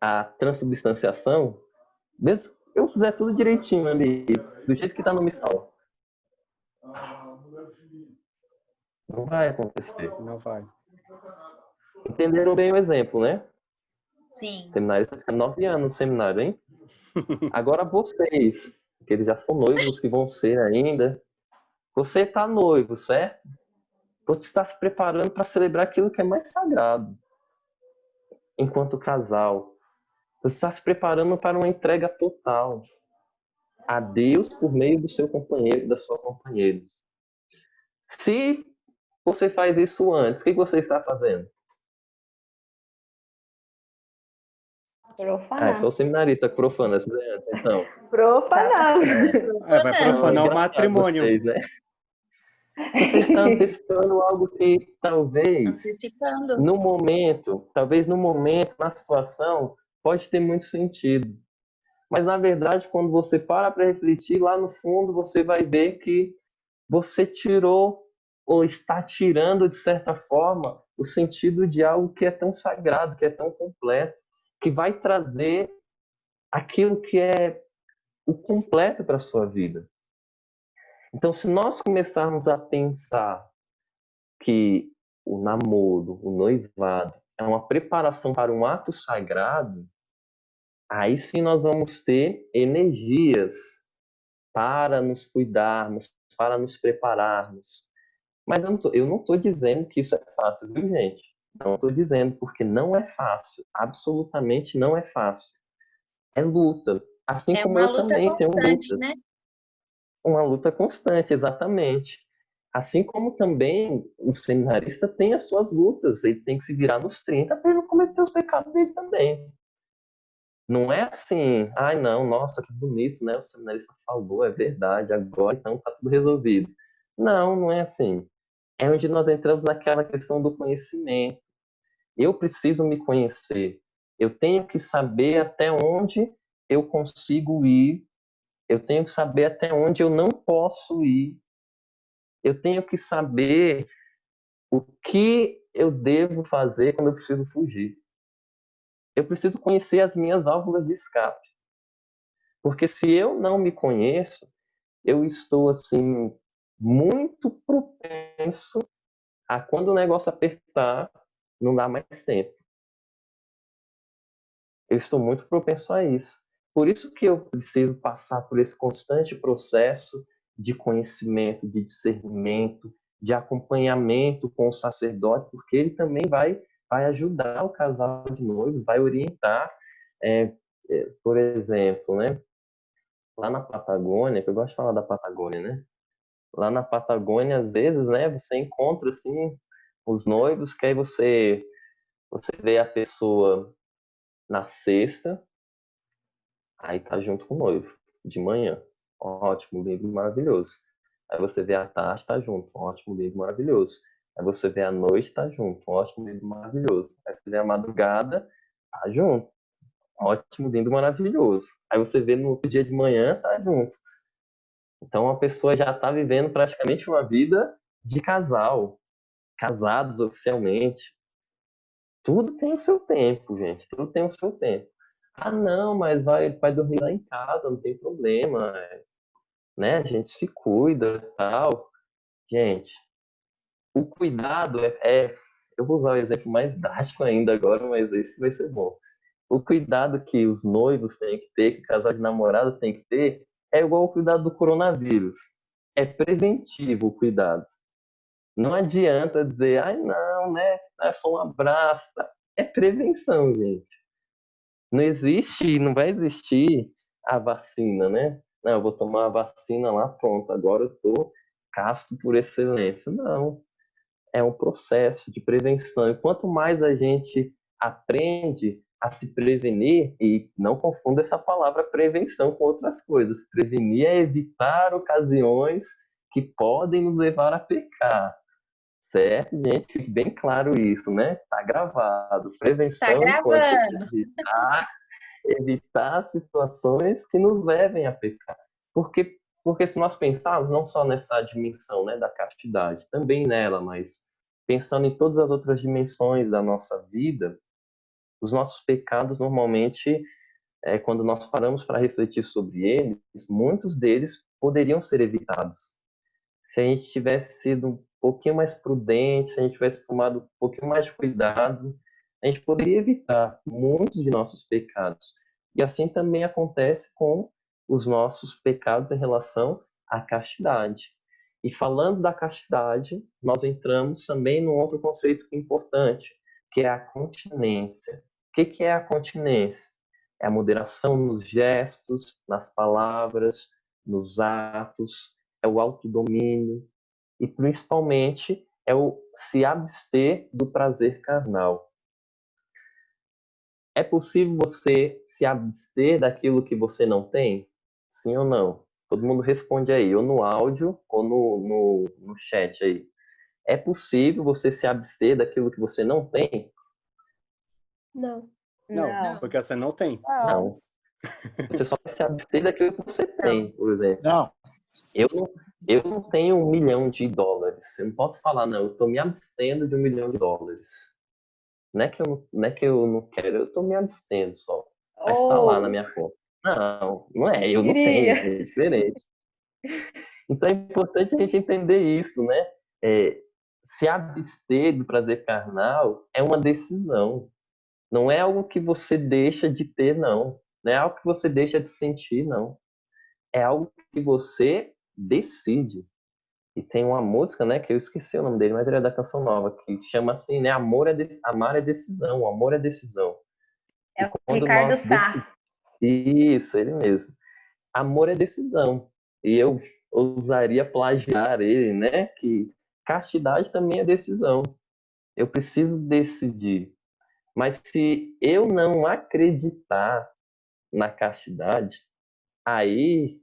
a transubstanciação, mesmo que eu fizer tudo direitinho ali, do jeito que está no missal, não vai acontecer. Não vai. Entenderam bem o exemplo, né? Sim. Seminarista fica 9 anos no seminário, hein? Agora vocês, que eles já são noivos, que vão ser ainda, você está noivo, certo? Você está se preparando para celebrar aquilo que é mais sagrado. Enquanto casal, você está se preparando para uma entrega total a Deus por meio do seu companheiro, da sua companheira. Se você faz isso antes, o que você está fazendo? Profanar. É só o seminarista que profana, então. Profanar. Vai profanar o Engraçado matrimônio. vocês, né? Você está antecipando algo que talvez Antecipando. talvez no momento, na situação, pode ter muito sentido. Mas, na verdade, quando você para refletir, lá no fundo, você vai ver que você tirou ou está tirando, de certa forma, o sentido de algo que é tão sagrado, que é tão completo, que vai trazer aquilo que é o completo para a sua vida. Então, se nós começarmos a pensar que o namoro, o noivado, é uma preparação para um ato sagrado, aí sim nós vamos ter energias para nos cuidarmos, para nos prepararmos. Mas eu não estou dizendo que isso é fácil, viu, gente? Não estou dizendo, porque não é fácil. Absolutamente não é fácil. É luta. Assim É como uma eu luta também tenho constante, lutas. né? Uma luta constante, exatamente. Assim como também o seminarista tem as suas lutas, ele tem que se virar nos 30 para ele não cometer os pecados dele também. Não é assim, ai não, nossa, que bonito, né? O seminarista falou, é verdade, agora então tá tudo resolvido. Não, não é assim. É onde nós entramos naquela questão do conhecimento. Eu preciso me conhecer. Eu tenho que saber até onde eu consigo ir. Eu tenho que saber até onde eu não posso ir. Eu tenho que saber o que eu devo fazer quando eu preciso fugir. Eu preciso conhecer as minhas válvulas de escape. Porque se eu não me conheço, eu estou assim muito propenso a quando o negócio apertar, não dá mais tempo. Eu estou muito propenso a isso. Por isso que eu preciso passar por esse constante processo de conhecimento, de discernimento, de acompanhamento com o sacerdote, porque ele também vai ajudar o casal de noivos, vai orientar. Por exemplo, né? Lá na Patagônia, que eu gosto de falar da Patagônia, né? Lá na Patagônia, às vezes, né, você encontra assim os noivos, que aí você vê a pessoa na sexta, aí tá junto com o noivo, de manhã. Ótimo, lindo, maravilhoso. Aí você vê à tarde, tá junto. Ótimo, lindo, maravilhoso. Aí você vê à noite, tá junto. Ótimo, lindo, maravilhoso. Aí você vê à madrugada, tá junto. Ótimo, lindo, maravilhoso. Aí você vê no outro dia de manhã, tá junto. Então a pessoa já está vivendo praticamente uma vida de casal, casados oficialmente. Tudo tem o seu tempo, gente. Tudo tem o seu tempo. Ah, não, mas vai dormir lá em casa, não tem problema, né? A gente se cuida e tal. Gente, o cuidado eu vou usar o exemplo mais drástico ainda agora, mas esse vai ser bom. O cuidado que os noivos têm que ter, que o casal de namorado tem que ter, é igual ao cuidado do coronavírus. É preventivo o cuidado. Não adianta dizer, ai não, né? É só um abraço. É prevenção, gente. Não existe, não vai existir a vacina, né? Não, eu vou tomar a vacina lá, pronto, agora eu tô casto por excelência. Não, é um processo de prevenção. E quanto mais a gente aprende a se prevenir, e não confunda essa palavra prevenção com outras coisas. Prevenir é evitar ocasiões que podem nos levar a pecar. Certo, gente? Fique bem claro isso, né? Tá gravado. Tá Prevenção enquanto gravando. evitar situações que nos levem a pecar. Porque se nós pensarmos não só nessa dimensão, né, da castidade, também nela, mas pensando em todas as outras dimensões da nossa vida, os nossos pecados normalmente, quando nós paramos para refletir sobre eles, muitos deles poderiam ser evitados. Se a gente tivesse sido um pouquinho mais prudente, se a gente tivesse tomado um pouquinho mais de cuidado, a gente poderia evitar muitos de nossos pecados. E assim também acontece com os nossos pecados em relação à castidade. E falando da castidade, nós entramos também num outro conceito importante, que é a continência. O que é a continência? É a moderação nos gestos, nas palavras, nos atos, é o autodomínio e, principalmente, é o se abster do prazer carnal. É possível você se abster daquilo que você não tem? Sim ou não? Todo mundo responde aí, ou no áudio ou no chat aí. É possível você se abster daquilo que você não tem? Não. Não, porque você não tem. Não. Você só vai se abster daquilo que você tem, por exemplo. Não. Eu não tenho US$ 1 milhão. Eu não posso falar, não, eu estou me abstendo de US$ 1 milhão. Não é que eu não quero, eu estou me abstendo só. Mas está lá na minha conta. Não, não é, eu não tenho, Queria. é diferente. Então é importante a gente entender isso, né? Se abster do prazer carnal é uma decisão. Não é algo que você deixa de ter, não. Não é algo que você deixa de sentir, não. É algo que você decide. E tem uma música, né, que eu esqueci o nome dele, mas ele é da Canção Nova, que chama assim, né, amar é decisão, amor é decisão. É E o quando Ricardo nós Sá. Isso, ele mesmo. Amor é decisão. E eu ousaria plagiar ele, né, que castidade também é decisão. Eu preciso decidir. Mas se eu não acreditar na castidade, aí,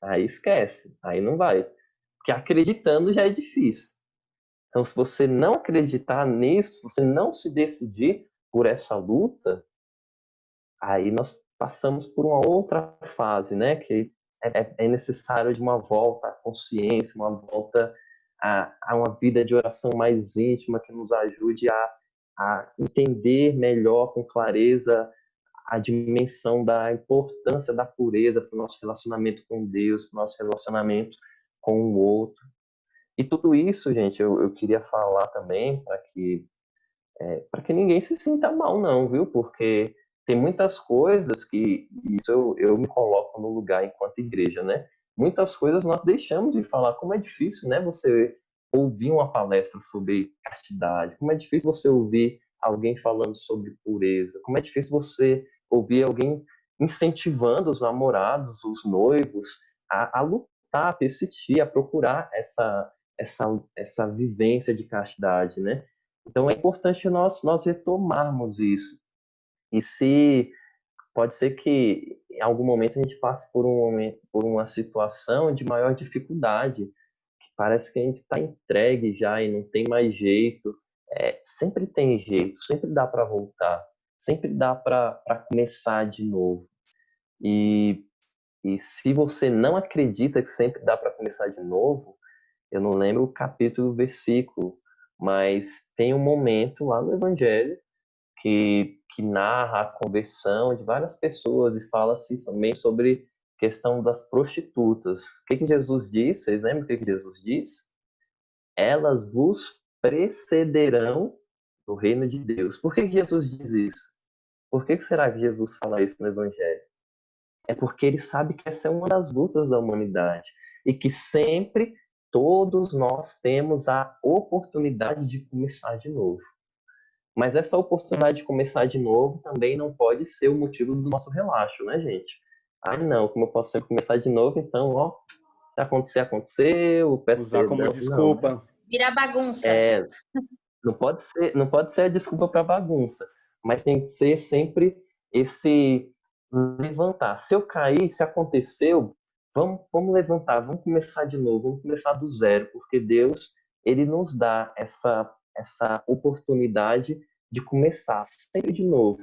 aí esquece, aí não vai. Porque acreditando já é difícil. Então, se você não acreditar nisso, se você não se decidir por essa luta, aí nós passamos por uma outra fase, né? Que é necessário de uma volta à consciência, uma volta a uma vida de oração mais íntima que nos ajude a entender melhor, com clareza, a dimensão da importância da pureza para o nosso relacionamento com Deus, para o nosso relacionamento com o outro. E tudo isso, gente, eu queria falar também para que ninguém se sinta mal, não, viu? Porque tem muitas coisas que, isso eu me coloco no lugar enquanto igreja, né? Muitas coisas nós deixamos de falar. Como é difícil, né? Você ouvir uma palestra sobre castidade, como é difícil você ouvir alguém falando sobre pureza, como é difícil você ouvir alguém incentivando os namorados, os noivos, a lutar, a persistir, a procurar essa vivência de castidade, né? Então é importante nós retomarmos isso. E se pode ser que em algum momento a gente passe por uma situação de maior dificuldade, que parece que a gente está entregue já e não tem mais jeito. Sempre tem jeito, sempre dá para voltar. sempre dá para começar de novo. E se você não acredita que sempre dá para começar de novo, eu não lembro o capítulo e o versículo, mas tem um momento lá no Evangelho que narra a conversão de várias pessoas e fala-se também sobre a questão das prostitutas. O que Jesus diz? Vocês lembram o que Jesus diz? Elas vos precederão no reino de Deus. Por que Jesus diz isso? Por que será que Jesus fala isso no Evangelho? É porque ele sabe que essa é uma das lutas da humanidade e que sempre todos nós temos a oportunidade de começar de novo. Mas essa oportunidade de começar de novo também não pode ser o motivo do nosso relaxo, né, gente? Ah, não, como eu posso sempre começar de novo, então, ó, se acontecer, aconteceu, peço Usar como perdão. desculpa. Não, Virar bagunça. não pode ser a desculpa para bagunça, mas tem que ser sempre esse levantar. Se eu cair, se aconteceu, vamos levantar, vamos começar de novo, vamos começar do zero, porque Deus, ele nos dá essa oportunidade de começar sempre de novo.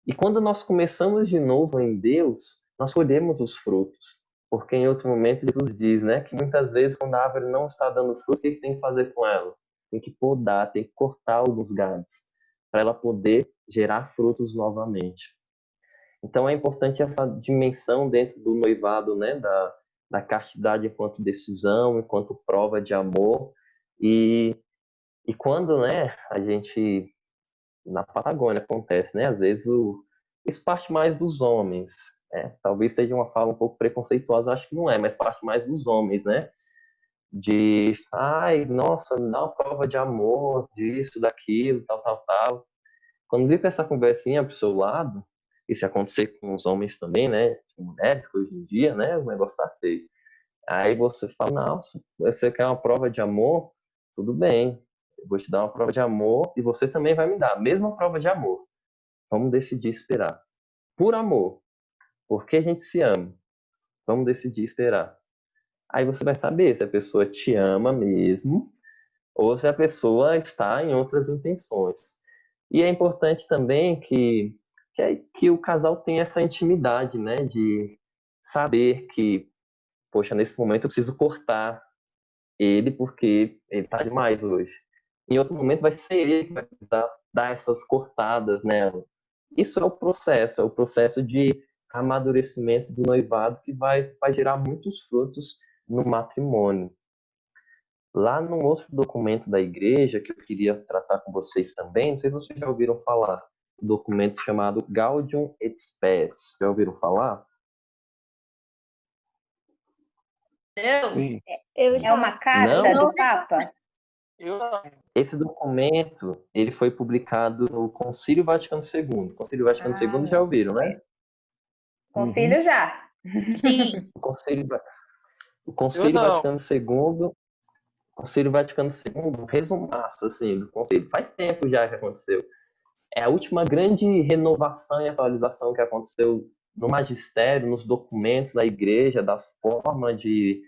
E quando nós começamos de novo em Deus, nós colhemos os frutos. Porque em outro momento Jesus diz, né, que muitas vezes quando a árvore não está dando fruto, o que tem que fazer com ela? Tem que podar, tem que cortar alguns galhos para ela poder gerar frutos novamente. Então é importante essa dimensão dentro do noivado, né, da castidade enquanto decisão, enquanto prova de amor. E quando, né, a gente na Patagônia acontece, né? Às vezes isso parte mais dos homens. Talvez seja uma fala um pouco preconceituosa, acho que não é, mas parte mais dos homens, né? De, ai, nossa, me dá uma prova de amor, disso, daquilo, tal, tal, tal. Quando vem com essa conversinha pro seu lado, e se acontecer com os homens também, né? Com mulheres, que hoje em dia, né? O negócio tá feio. Aí você fala, nossa, você quer uma prova de amor? Tudo bem, eu vou te dar uma prova de amor e você também vai me dar a mesma prova de amor. Vamos decidir esperar. Por amor, porque a gente se ama. Vamos decidir esperar. Aí você vai saber se a pessoa te ama mesmo ou se a pessoa está em outras intenções. E é importante também que o casal tenha essa intimidade, né? De saber que, poxa, nesse momento eu preciso cortar ele porque ele tá demais hoje. Em outro momento vai ser ele que vai precisar dar essas cortadas nela. Isso é o processo de amadurecimento do noivado que vai gerar muitos frutos no matrimônio. Lá num outro documento da igreja que eu queria tratar com vocês também, não sei se vocês já ouviram falar, um documento chamado Gaudium et Spes. Já ouviram falar? Não. Sim. É uma carta Não? do Papa? Esse documento, ele foi publicado no Concílio Vaticano II. Concílio Vaticano II já ouviram, né? Concílio já. Sim. O Concílio Vaticano II, Concílio Vaticano II, um resumaço assim do concílio. Faz tempo já que aconteceu. É a última grande renovação e atualização que aconteceu no magistério, nos documentos da igreja, das formas de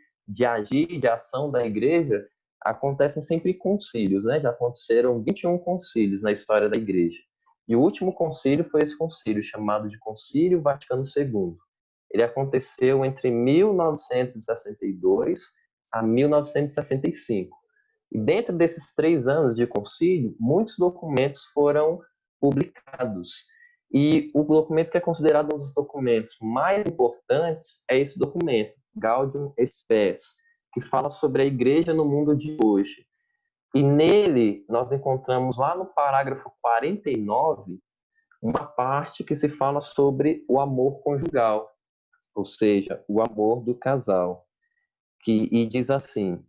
agir, de ação da igreja, acontecem sempre concílios, né? Já aconteceram 21 concílios na história da igreja. E o último concílio foi esse concílio, chamado de Concílio Vaticano II. Ele aconteceu entre 1962 a 1965. E dentro desses 3 anos de concílio, muitos documentos foram publicados. E o documento que é considerado um dos documentos mais importantes é esse documento, Gaudium et Spes, que fala sobre a igreja no mundo de hoje. E nele nós encontramos lá no parágrafo 49 uma parte que se fala sobre o amor conjugal, ou seja, o amor do casal, e diz assim: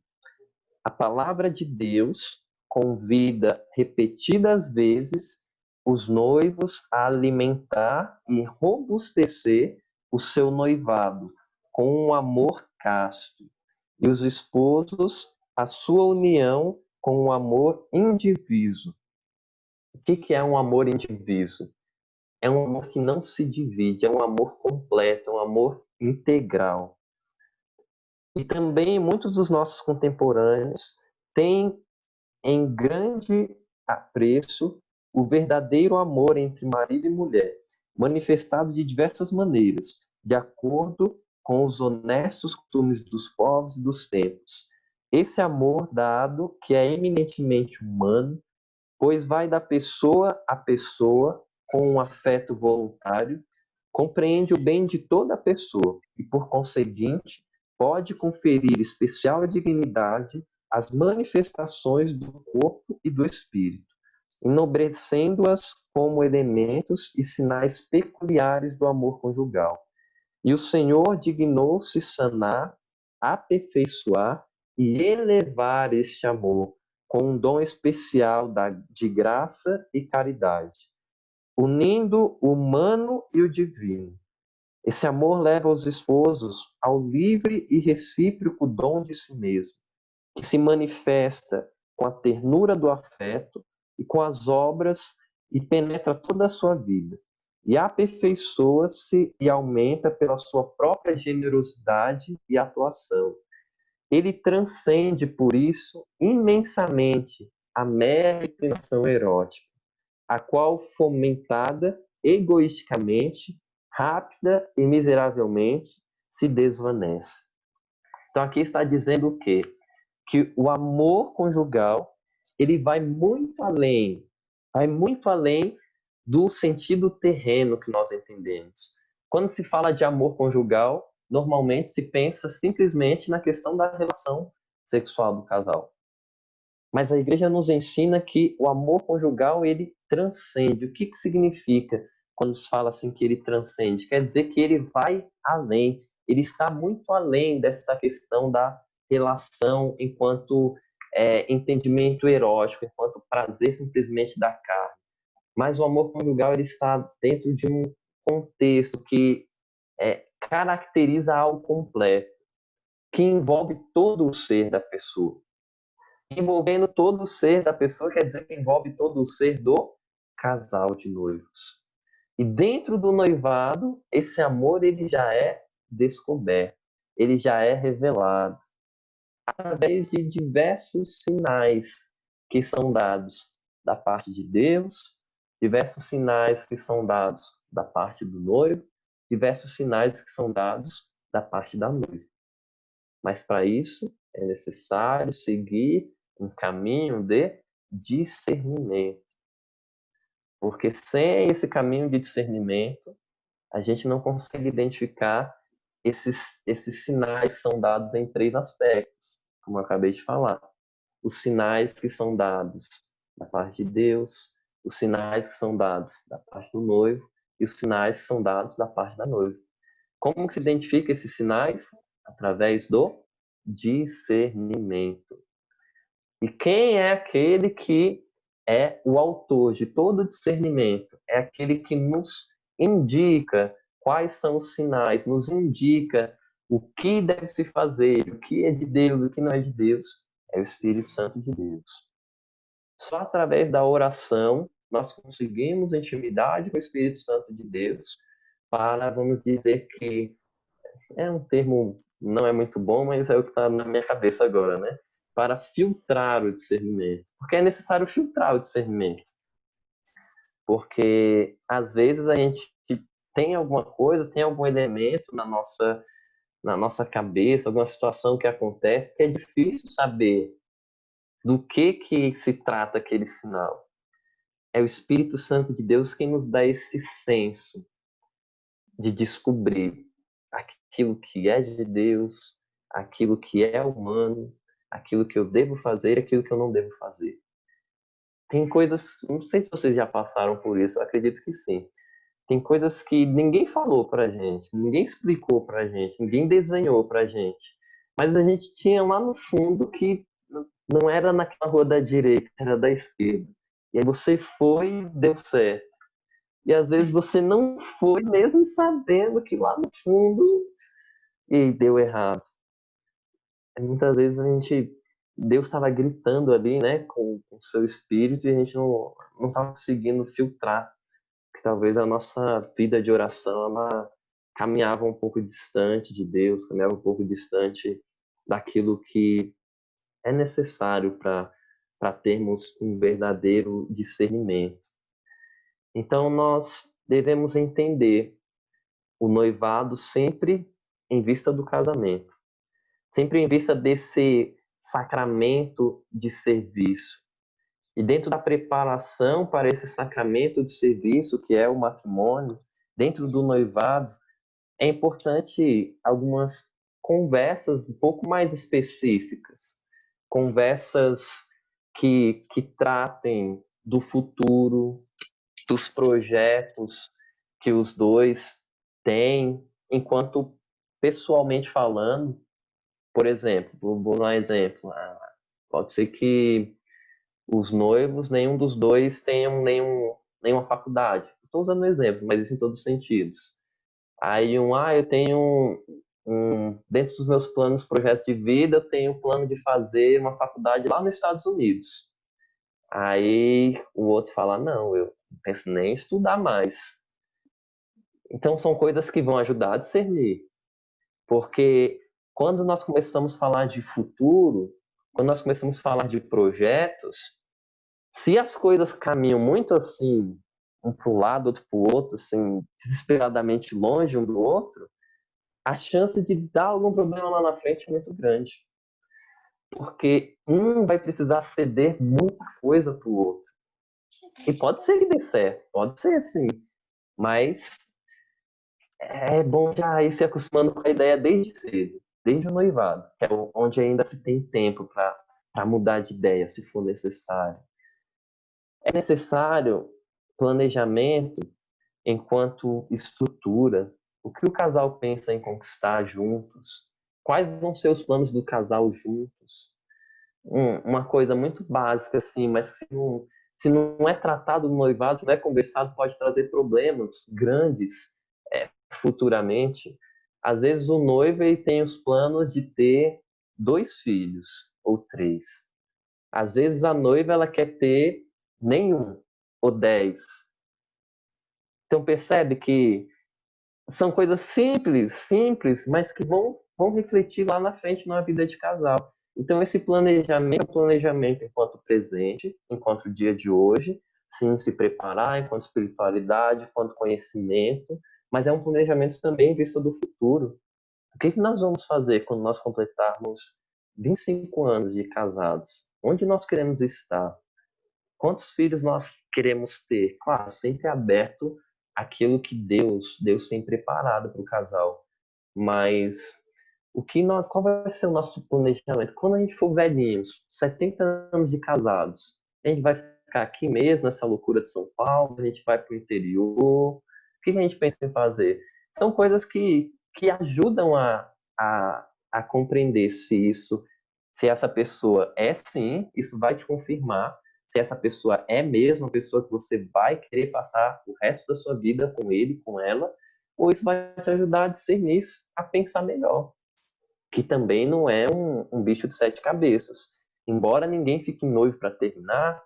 a palavra de Deus convida repetidas vezes os noivos a alimentar e robustecer o seu noivado com um amor casto, e os esposos a sua união com um amor indiviso. O que é um amor indiviso? É um amor que não se divide, é um amor completo, é um amor integral. E também muitos dos nossos contemporâneos têm em grande apreço o verdadeiro amor entre marido e mulher, manifestado de diversas maneiras, de acordo com os honestos costumes dos povos e dos tempos. Esse amor dado, que é eminentemente humano, pois vai da pessoa a pessoa, com um afeto voluntário, compreende o bem de toda a pessoa e, por conseguinte, pode conferir especial dignidade às manifestações do corpo e do espírito, enobrecendo-as como elementos e sinais peculiares do amor conjugal. E o Senhor dignou-se sanar, aperfeiçoar e elevar este amor com um dom especial de graça e caridade, unindo o humano e o divino. Esse amor leva os esposos ao livre e recíproco dom de si mesmo, que se manifesta com a ternura do afeto e com as obras e penetra toda a sua vida, e aperfeiçoa-se e aumenta pela sua própria generosidade e atuação. Ele transcende, por isso, imensamente a mera inclinação erótica, a qual, fomentada egoisticamente, rápida e miseravelmente, se desvanece. Então aqui está dizendo o quê? Que o amor conjugal, ele vai muito além do sentido terreno que nós entendemos. Quando se fala de amor conjugal, normalmente se pensa simplesmente na questão da relação sexual do casal. Mas a igreja nos ensina que o amor conjugal, ele transcende. O que significa quando se fala assim que ele transcende? Quer dizer que ele vai além, ele está muito além dessa questão da relação enquanto entendimento erótico, enquanto prazer simplesmente da carne. Mas o amor conjugal, ele está dentro de um contexto que caracteriza algo completo, que envolve todo o ser da pessoa. Envolvendo todo o ser da pessoa quer dizer que envolve todo o ser do casal de noivos. E dentro do noivado, esse amor ele já é descoberto, ele já é revelado através de diversos sinais que são dados da parte de Deus, diversos sinais que são dados da parte do noivo, diversos sinais que são dados da parte da noiva. Mas para isso é necessário seguir um caminho de discernimento. Porque sem esse caminho de discernimento, a gente não consegue identificar esses sinais que são dados em 3 aspectos, como eu acabei de falar. Os sinais que são dados da parte de Deus, os sinais que são dados da parte do noivo e os sinais que são dados da parte da noiva. Como que se identifica esses sinais? Através do discernimento. E quem é aquele que é o autor de todo discernimento? É aquele que nos indica quais são os sinais, nos indica o que deve se fazer, o que é de Deus, o que não é de Deus. É o Espírito Santo de Deus. Só através da oração nós conseguimos intimidade com o Espírito Santo de Deus para, vamos dizer que, é um termo não é muito bom, mas é o que está na minha cabeça agora, né? Para filtrar o discernimento. Porque é necessário filtrar o discernimento. Porque, às vezes, a gente tem alguma coisa, tem algum elemento na nossa cabeça, alguma situação que acontece, que é difícil saber do que se trata aquele sinal. É o Espírito Santo de Deus quem nos dá esse senso de descobrir aquilo que é de Deus, aquilo que é humano, aquilo que eu devo fazer, aquilo que eu não devo fazer. Tem coisas, não sei se vocês já passaram por isso, eu acredito que sim. Tem coisas que ninguém falou pra gente, ninguém explicou pra gente, ninguém desenhou pra gente. Mas a gente tinha lá no fundo que não era naquela rua da direita, era da esquerda. E aí você foi e deu certo. E às vezes você não foi mesmo sabendo que lá no fundo e deu errado. Muitas vezes Deus estava gritando ali, né, com o seu espírito e a gente não estava conseguindo filtrar. Que talvez a nossa vida de oração ela caminhava um pouco distante de Deus, caminhava um pouco distante daquilo que é necessário para termos um verdadeiro discernimento. Então, nós devemos entender o noivado sempre em vista do casamento, sempre em vista desse sacramento de serviço. E dentro da preparação para esse sacramento de serviço, que é o matrimônio, dentro do noivado, é importante algumas conversas um pouco mais específicas, conversas que tratem do futuro, dos projetos que os dois têm, enquanto pessoalmente falando, por exemplo, vou dar um exemplo, pode ser que os noivos, nenhum dos dois tenham nenhuma faculdade. Estou usando um exemplo, mas isso em todos os sentidos. Aí eu tenho dentro dos meus planos, projetos de vida, eu tenho o plano de fazer uma faculdade lá nos Estados Unidos. Aí o outro fala, não, eu não penso nem em estudar mais. Então são coisas que vão ajudar a discernir. Porque quando nós começamos a falar de futuro, quando nós começamos a falar de projetos, se as coisas caminham muito assim, um para o lado, outro para o outro, assim, desesperadamente longe um do outro, a chance de dar algum problema lá na frente é muito grande. Porque um vai precisar ceder muita coisa para o outro. E pode ser que dê certo, pode ser assim. Mas é bom já ir se acostumando com a ideia desde cedo, desde o noivado, que é onde ainda se tem tempo para mudar de ideia, se for necessário. É necessário planejamento enquanto estrutura. O que o casal pensa em conquistar juntos? Quais vão ser os planos do casal juntos? Uma coisa muito básica, assim, mas se não é tratado no noivado, se não é conversado, pode trazer problemas grandes futuramente. Às vezes o noivo ele tem os planos de ter 2 filhos ou 3. Às vezes a noiva ela quer ter nenhum ou 10. Então percebe que são coisas simples, mas que vão refletir lá na frente na vida de casal. Então esse planejamento é um planejamento enquanto presente, enquanto dia de hoje, sim, se preparar enquanto espiritualidade, enquanto conhecimento, mas é um planejamento também em vista do futuro. O que nós vamos fazer quando nós completarmos 25 anos de casados? Onde nós queremos estar? Quantos filhos nós queremos ter? Claro, sempre aberto àquilo que Deus tem preparado para o casal. Mas qual vai ser o nosso planejamento? Quando a gente for velhinhos, 70 anos de casados, a gente vai ficar aqui mesmo, nessa loucura de São Paulo, a gente vai para o interior, o que a gente pensa em fazer? São coisas que ajudam a compreender se essa pessoa é sim, isso vai te confirmar se essa pessoa é mesmo a pessoa que você vai querer passar o resto da sua vida com ele, com ela, ou isso vai te ajudar a discernir, a pensar melhor. Que também não é um bicho de 7 cabeças. Embora ninguém fique noivo para terminar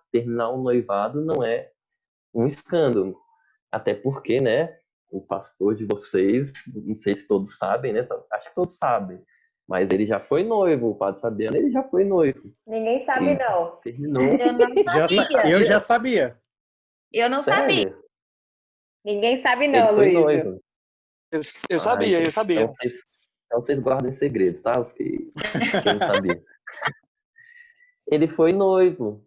um noivado não é um escândalo. Até porque, né, o pastor de vocês, não sei se todos sabem, né? Acho que todos sabem. Mas ele já foi noivo, o padre Fabiano, ele já foi noivo. Ninguém sabe, Ele não. terminou. Eu não sabia. Eu já sabia. Eu não sabia. Sério? Ninguém sabe, Ele não, foi Luísio. noivo. Eu sabia, eu sabia. Então vocês guardem segredo, tá? Quem não sabia. Ele foi noivo.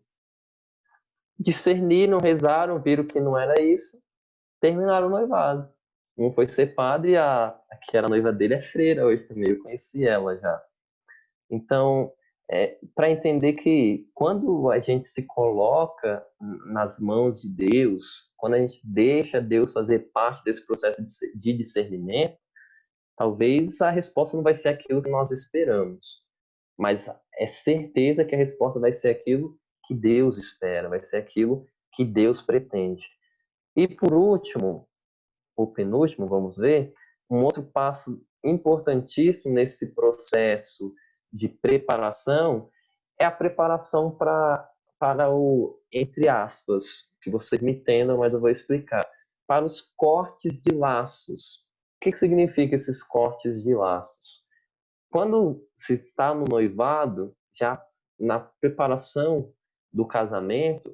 Discerniram, rezaram, viram que não era isso, terminaram o noivado. Um foi ser padre e a que era noiva dele é freira hoje também, eu conheci ela já. Então, para entender que quando a gente se coloca nas mãos de Deus, quando a gente deixa Deus fazer parte desse processo de discernimento, talvez a resposta não vai ser aquilo que nós esperamos, mas é certeza que a resposta vai ser aquilo que Deus espera, vai ser aquilo que Deus pretende. E por último, ou penúltimo, vamos ver, um outro passo importantíssimo nesse processo de preparação é a preparação para o, entre aspas, que vocês me entendam, mas eu vou explicar, para os cortes de laços. O que significa esses cortes de laços? Quando se está no noivado, já na preparação do casamento,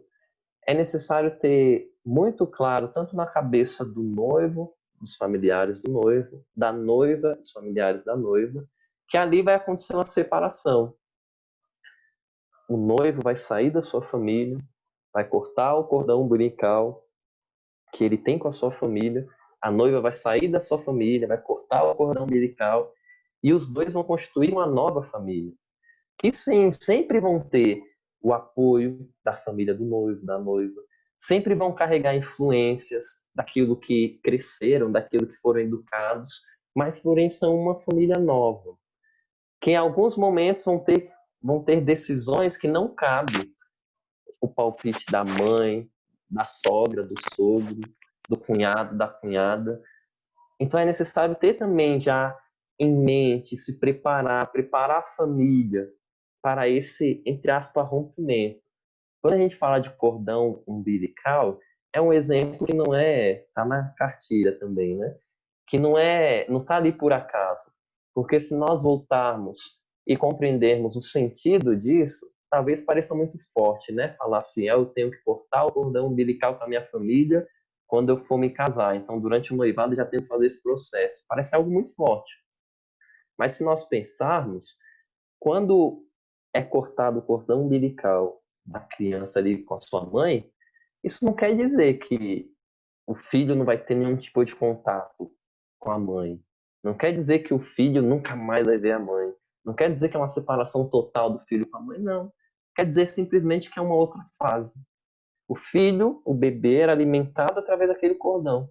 é necessário ter muito claro, tanto na cabeça do noivo, dos familiares do noivo, da noiva, dos familiares da noiva, que ali vai acontecer uma separação. O noivo vai sair da sua família, vai cortar o cordão umbilical que ele tem com a sua família, a noiva vai sair da sua família, vai cortar o cordão umbilical, e os dois vão constituir uma nova família. Que sim, sempre vão ter o apoio da família do noivo, da noiva, sempre vão carregar influências daquilo que cresceram, daquilo que foram educados, mas porém são uma família nova, que em alguns momentos vão ter decisões que não cabem o palpite da mãe, da sogra, do sogro, do cunhado, da cunhada. Então é necessário ter também já em mente, se preparar a família para esse, entre aspas, rompimento. Quando a gente fala de cordão umbilical, é um exemplo que não tá na cartilha também, né? Que não tá ali por acaso. Porque se nós voltarmos e compreendermos o sentido disso, talvez pareça muito forte, né? Falar assim, eu tenho que cortar o cordão umbilical com a minha família quando eu for me casar. Então, durante o noivado, eu já tenho que fazer esse processo. Parece algo muito forte. Mas se nós pensarmos, quando é cortado o cordão umbilical da criança ali com a sua mãe, isso não quer dizer que o filho não vai ter nenhum tipo de contato com a mãe. Não quer dizer que o filho nunca mais vai ver a mãe. Não quer dizer que é uma separação total do filho com a mãe, não. Quer dizer simplesmente que é uma outra fase. O filho, o bebê, era alimentado através daquele cordão.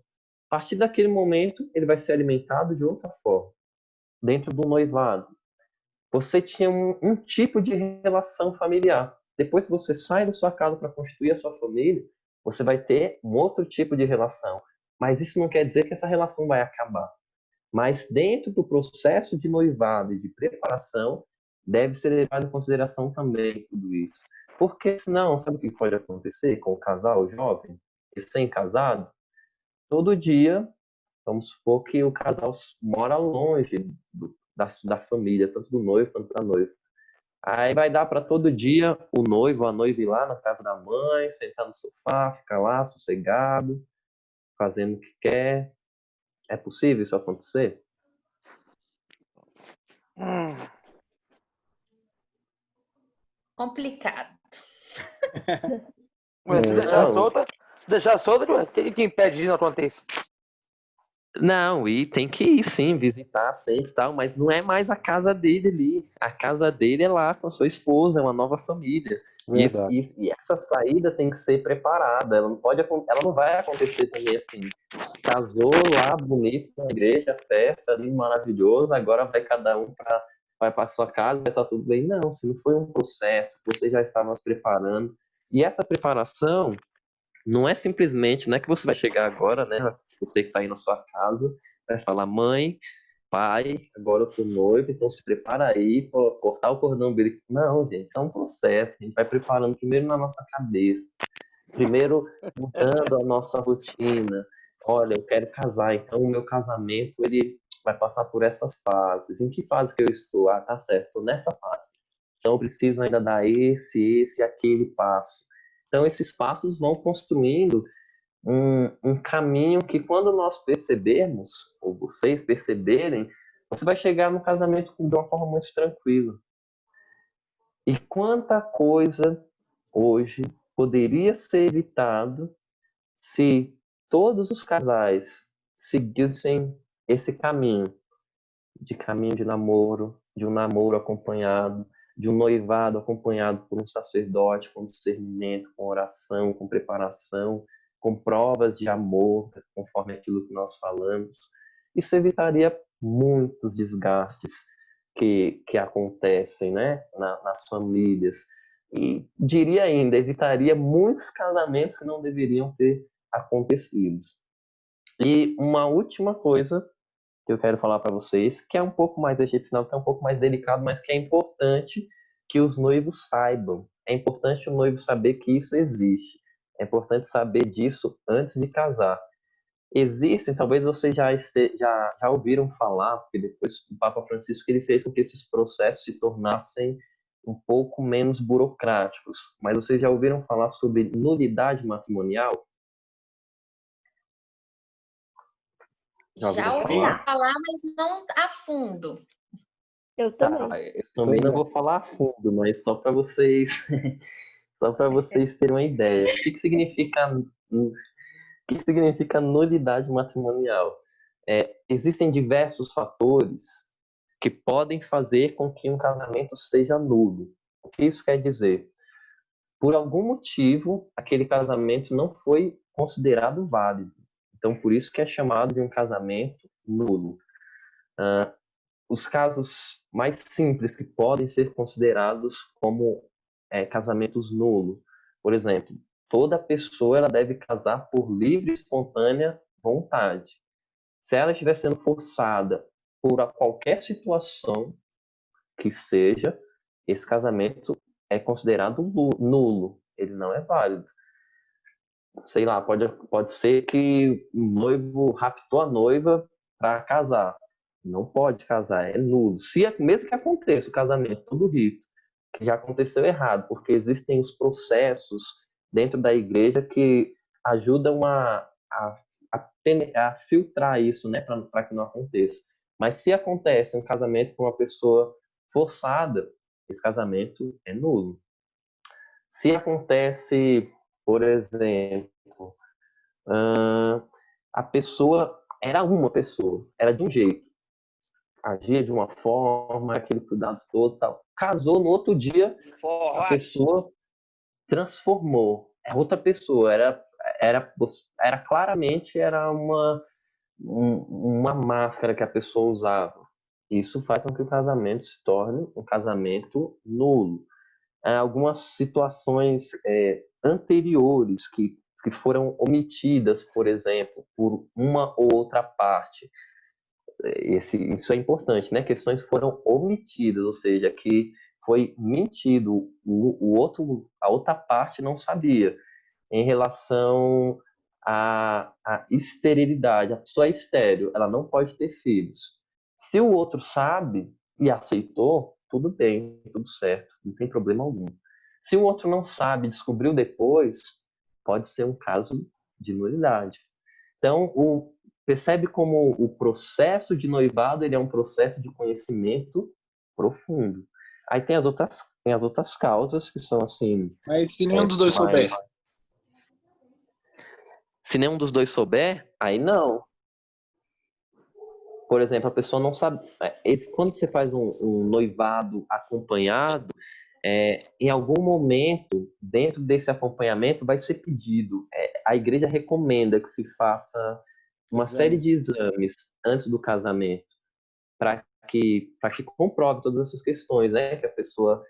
A partir daquele momento, ele vai ser alimentado de outra forma. Dentro do noivado, você tinha um tipo de relação familiar. Depois que você sai da sua casa para constituir a sua família, você vai ter um outro tipo de relação. Mas isso não quer dizer que essa relação vai acabar. Mas dentro do processo de noivado e de preparação, deve ser levado em consideração também tudo isso. Porque senão, sabe o que pode acontecer com o casal jovem, recém-casado? Todo dia, vamos supor que o casal mora longe da família, tanto do noivo quanto da noiva. Aí vai dar para todo dia o noivo, a noiva ir lá na casa da mãe, sentar no sofá, ficar lá sossegado, fazendo o que quer. É possível isso acontecer? Complicado. Mas se Não, deixar solta, o que impede de não acontecer? não, e tem que ir sim, visitar sempre e tal, mas não é mais a casa dele ali. A casa dele é lá com a sua esposa, é uma nova família. Verdade. E essa saída tem que ser preparada. Ela não vai acontecer também assim. Casou lá, bonito, na igreja, festa, ali, maravilhoso. Agora vai cada um vai para sua casa, vai estar tudo bem. Não, se não foi um processo, você já estava se preparando. E essa preparação não é simplesmente, não é que você vai chegar agora, né? Você que está aí na sua casa, vai falar, mãe, pai, agora eu tô noivo, então se prepara aí para cortar o cordão umbilical. Não, gente, isso é um processo. A gente vai preparando primeiro na nossa cabeça, primeiro mudando a nossa rotina. Olha, eu quero casar, então o meu casamento ele vai passar por essas fases. Em que fase que eu estou? Ah, tá certo, estou nessa fase. Então eu preciso ainda dar esse, aquele passo. Então esses passos vão construindo um caminho que quando nós percebermos, ou vocês perceberem, você vai chegar no casamento de uma forma muito tranquila. E quanta coisa hoje poderia ser evitado se todos os casais seguissem esse caminho de namoro, de um namoro acompanhado, de um noivado acompanhado por um sacerdote, com discernimento, com oração, com preparação, com provas de amor, conforme aquilo que nós falamos. Isso evitaria muitos desgastes que acontecem, né, nas famílias. E diria ainda, evitaria muitos casamentos que não deveriam ter acontecido. E uma última coisa que eu quero falar para vocês, que é um pouco mais desse final, que é um pouco mais delicado, mas que é importante que os noivos saibam. É importante o noivo saber que isso existe. É importante saber disso antes de casar. Existem, talvez vocês já ouviram falar, porque depois o Papa Francisco ele fez com que esses processos se tornassem um pouco menos burocráticos. Mas vocês já ouviram falar sobre nulidade matrimonial? Já ouvi falar? falar, mas não a fundo. Eu também. Eu também não vou falar a fundo, mas só para vocês, só para vocês terem uma ideia. O que significa nulidade matrimonial? Existem diversos fatores que podem fazer com que um casamento seja nulo. O que isso quer dizer? Por algum motivo, aquele casamento não foi considerado válido. Então, por isso que é chamado de um casamento nulo. Os casos mais simples que podem ser considerados como casamentos nulos. Por exemplo, toda pessoa ela deve casar por livre e espontânea vontade. Se ela estiver sendo forçada por qualquer situação que seja, esse casamento é considerado nulo. Ele não é válido. Sei lá, pode ser que o noivo raptou a noiva para casar. Não pode casar, é nulo. Mesmo que aconteça o casamento, todo rito, que já aconteceu errado, porque existem os processos dentro da igreja que ajudam a filtrar isso, né, para que não aconteça. Mas se acontece um casamento com uma pessoa forçada, esse casamento é nulo. Se acontece, por exemplo, a pessoa era uma pessoa, era de um jeito, agia de uma forma, aquele cuidado todo, tal. Casou no outro dia, a pessoa transformou, é outra pessoa, era claramente era uma máscara que a pessoa usava. Isso faz com que o casamento se torne um casamento nulo. Algumas situações anteriores que foram omitidas, por exemplo, por uma ou outra parte. Isso é importante, né? Questões foram omitidas, ou seja, que foi mentido, a outra parte não sabia em relação à esterilidade. A pessoa é estéril, ela não pode ter filhos. Se o outro sabe e aceitou, tudo bem, tudo certo, não tem problema algum. Se o outro não sabe, descobriu depois, pode ser um caso de nulidade. Então, percebe como o processo de noivado ele é um processo de conhecimento profundo. Aí tem as outras causas que são assim. Mas se nenhum dos dois souber. Se nenhum dos dois souber, aí não. Por exemplo, a pessoa não sabe. Quando você faz um noivado acompanhado, em algum momento, dentro desse acompanhamento, vai ser pedido. A igreja recomenda que se faça uma série de exames antes do casamento, para que comprove todas essas questões, né? Que a pessoa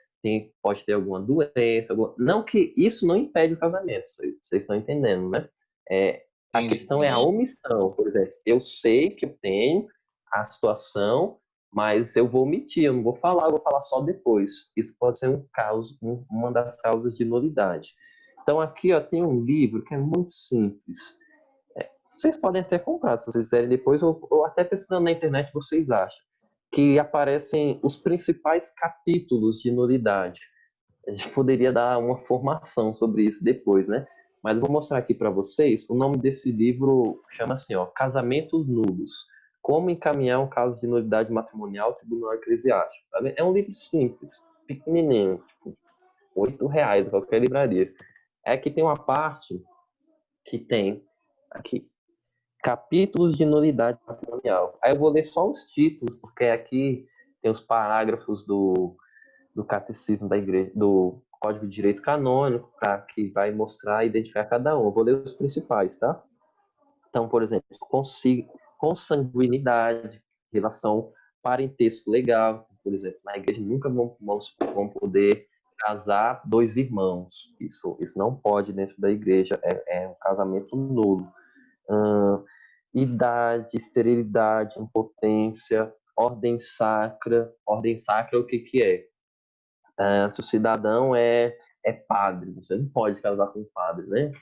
pode ter alguma doença. Não que isso não impede o casamento, vocês estão entendendo, né? A questão é a omissão. Por exemplo, eu sei que eu tenho a situação, mas eu vou omitir, eu não vou falar, eu vou falar só depois. Isso pode ser uma das causas de nulidade. Então aqui tem um livro que é muito simples. Vocês podem até comprar, se vocês quiserem depois, ou até pesquisando na internet vocês acham, que aparecem os principais capítulos de nulidade. A gente poderia dar uma formação sobre isso depois, né? Mas eu vou mostrar aqui para vocês. O nome desse livro chama assim, Casamentos Nulos. Como encaminhar um caso de nulidade matrimonial ao Tribunal Eclesiástico. É um livro simples, pequenininho, tipo, R$8 em qualquer livraria. Aqui tem uma parte que tem aqui capítulos de nulidade matrimonial. Aí eu vou ler só os títulos, porque aqui tem os parágrafos do catecismo da igreja, do Código de Direito Canônico, que vai mostrar e identificar cada um. Eu vou ler os principais, tá? Então, por exemplo, consanguinidade, relação parentesco legal. Por exemplo, na igreja nunca vão poder casar dois irmãos. Isso não pode dentro da igreja. É um casamento nulo. Idade, esterilidade, impotência, ordem sacra. Ordem sacra, o que é? Se o cidadão é padre, você não pode casar com padre, né?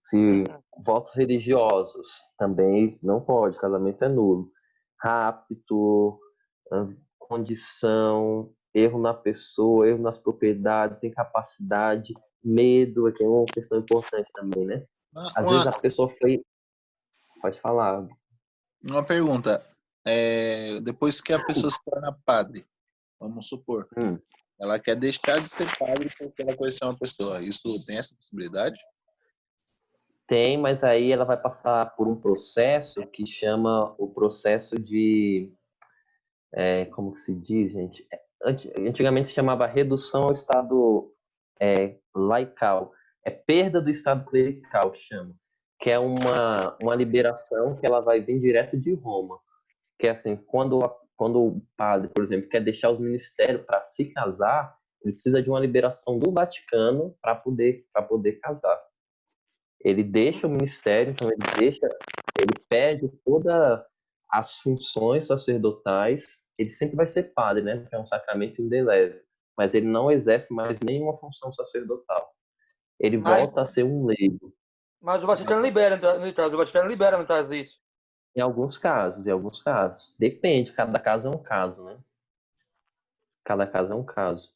Se votos religiosos, também não pode, casamento é nulo. Rapto, condição, erro na pessoa, erro nas propriedades, incapacidade, medo, que é uma questão importante também, né? Às vezes a pessoa foi... Pode falar. Uma pergunta. Depois que a pessoa se torna padre, vamos supor, ela quer deixar de ser padre porque ela conheceu uma pessoa. Isso tem essa possibilidade? Tem, mas aí ela vai passar por um processo que chama o processo de... como que se diz, gente? Antigamente se chamava redução ao estado laical. É perda do estado clerical, que chama. Que é uma liberação que ela vai vir direto de Roma. Que é assim, quando o padre, por exemplo, quer deixar os ministérios para se casar, ele precisa de uma liberação do Vaticano para poder casar. Ele deixa o ministério, então ele perde todas as funções sacerdotais. Ele sempre vai ser padre, né? Porque é um sacramento indelével, mas ele não exerce mais nenhuma função sacerdotal. Ele volta a ser um leigo. Mas o Vaticano libera, o Vaticano libera no caso isso. Em alguns casos. Depende, cada caso é um caso, né? Cada caso é um caso.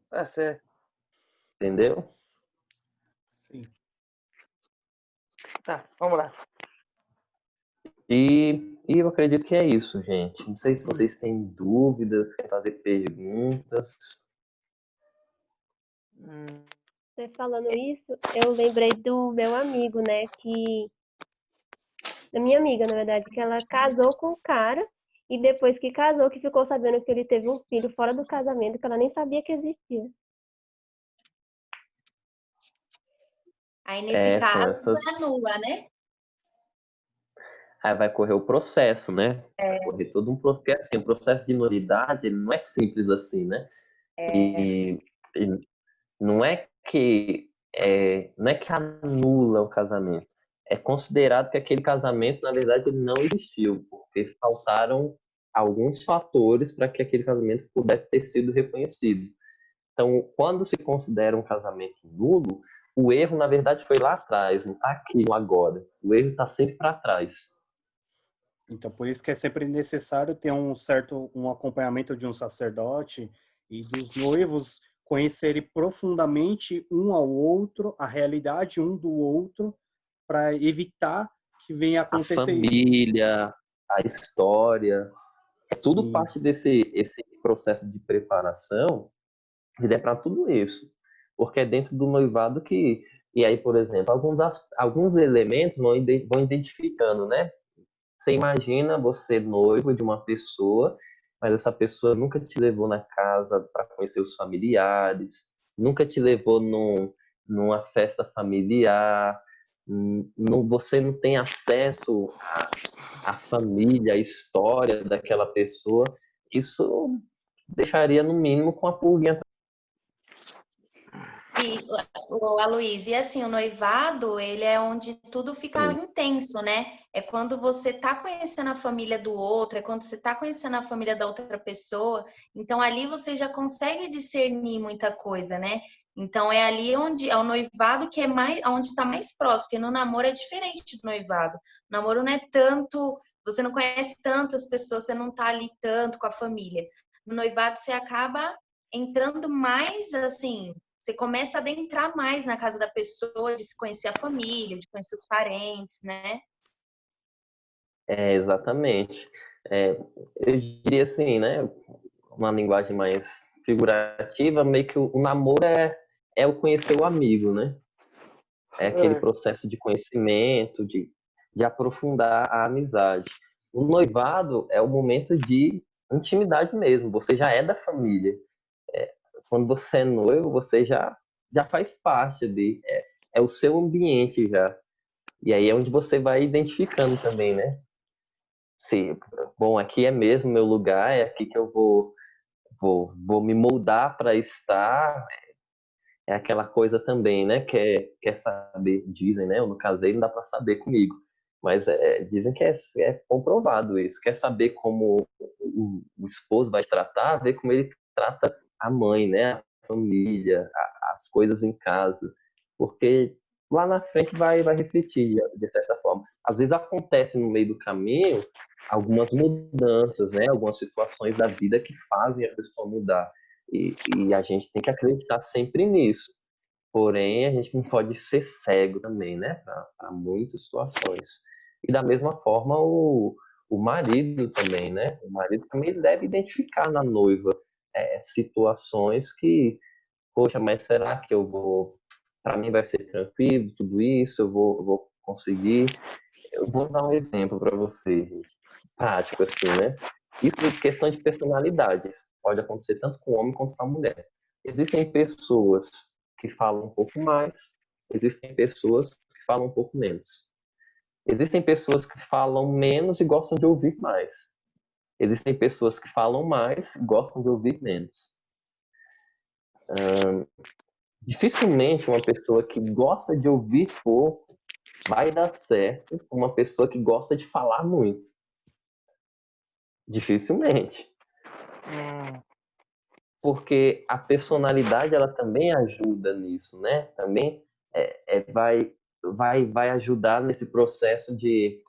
Tá certo. Entendeu? Sim. Tá, vamos lá. E eu acredito que é isso, gente. Não sei se vocês têm dúvidas, querem fazer perguntas. Você falando isso, eu lembrei do meu amigo, né? Da minha amiga, na verdade, que ela casou com o cara e depois que casou, que ficou sabendo que ele teve um filho fora do casamento, que ela nem sabia que existia. Aí, nesse caso, essas... anula, né? Aí vai correr o processo, né? Vai correr todo um processo. Porque, assim, o processo de nulidade, ele não é simples assim, né? E não é que anula o casamento. É considerado que aquele casamento, na verdade, ele não existiu, porque faltaram alguns fatores para que aquele casamento pudesse ter sido reconhecido. Então, quando se considera um casamento nulo, o erro, na verdade, foi lá atrás, não está aqui no agora. O erro está sempre para trás. Então, por isso que é sempre necessário ter um acompanhamento de um sacerdote e dos noivos conhecerem profundamente um ao outro, a realidade um do outro, para evitar que venha a acontecer a família, a história, é tudo Sim. parte esse processo de preparação, ele é para tudo isso, porque é dentro do noivado que, e aí, por exemplo, alguns elementos vão identificando, né? Você imagina você noivo de uma pessoa, mas essa pessoa nunca te levou na casa para conhecer os familiares, nunca te levou numa festa familiar, você não tem acesso à família, à história daquela pessoa. Isso deixaria, no mínimo, com a pulguinha. E, Aloysio, e assim, o noivado, ele é onde tudo fica intenso, né? É quando você tá conhecendo a família do outro, é quando você tá conhecendo a família da outra pessoa. Então, ali você já consegue discernir muita coisa, né? Então, é ali onde é o noivado que é mais, onde tá mais próximo, porque no namoro é diferente do noivado. O namoro não é tanto, você não conhece tantas pessoas, você não tá ali tanto com a família. No noivado, você acaba entrando mais, assim, você começa a adentrar mais na casa da pessoa, de se conhecer a família, de conhecer os parentes, né? Exatamente. Eu diria assim, né? Uma linguagem mais figurativa, meio que o namoro é o conhecer o amigo, né? É aquele processo de conhecimento, de aprofundar a amizade. O noivado é o momento de intimidade mesmo, você já é da família. Quando você é noivo, você já faz parte é o seu ambiente já. E aí é onde você vai identificando também, né? Se, bom, aqui é mesmo meu lugar, é aqui que eu vou me moldar para estar. É aquela coisa também, né? Quer saber, dizem, né? Eu não casei, não dá para saber comigo. Mas dizem que é comprovado isso. Quer saber como o esposo vai tratar, ver como ele trata a mãe, né? A família, as coisas em casa. Porque lá na frente vai refletir, de certa forma. Às vezes acontece no meio do caminho algumas mudanças, né? Algumas situações da vida que fazem a pessoa mudar. E a gente tem que acreditar sempre nisso. Porém, a gente não pode ser cego também, né? Para muitas situações. E da mesma forma, o marido também, né? O marido também deve identificar na noiva situações que, poxa, mas será que eu vou. Para mim vai ser tranquilo tudo isso? Eu vou conseguir? Eu vou dar um exemplo para você, gente, prático, assim, né? Isso é questão de personalidades. Pode acontecer tanto com o homem quanto com a mulher. Existem pessoas que falam um pouco mais, existem pessoas que falam um pouco menos. Existem pessoas que falam menos e gostam de ouvir mais. Existem pessoas que falam mais e gostam de ouvir menos. Dificilmente uma pessoa que gosta de ouvir pouco vai dar certo com uma pessoa que gosta de falar muito. Dificilmente. Porque a personalidade ela também ajuda nisso, né? Também vai ajudar nesse processo de,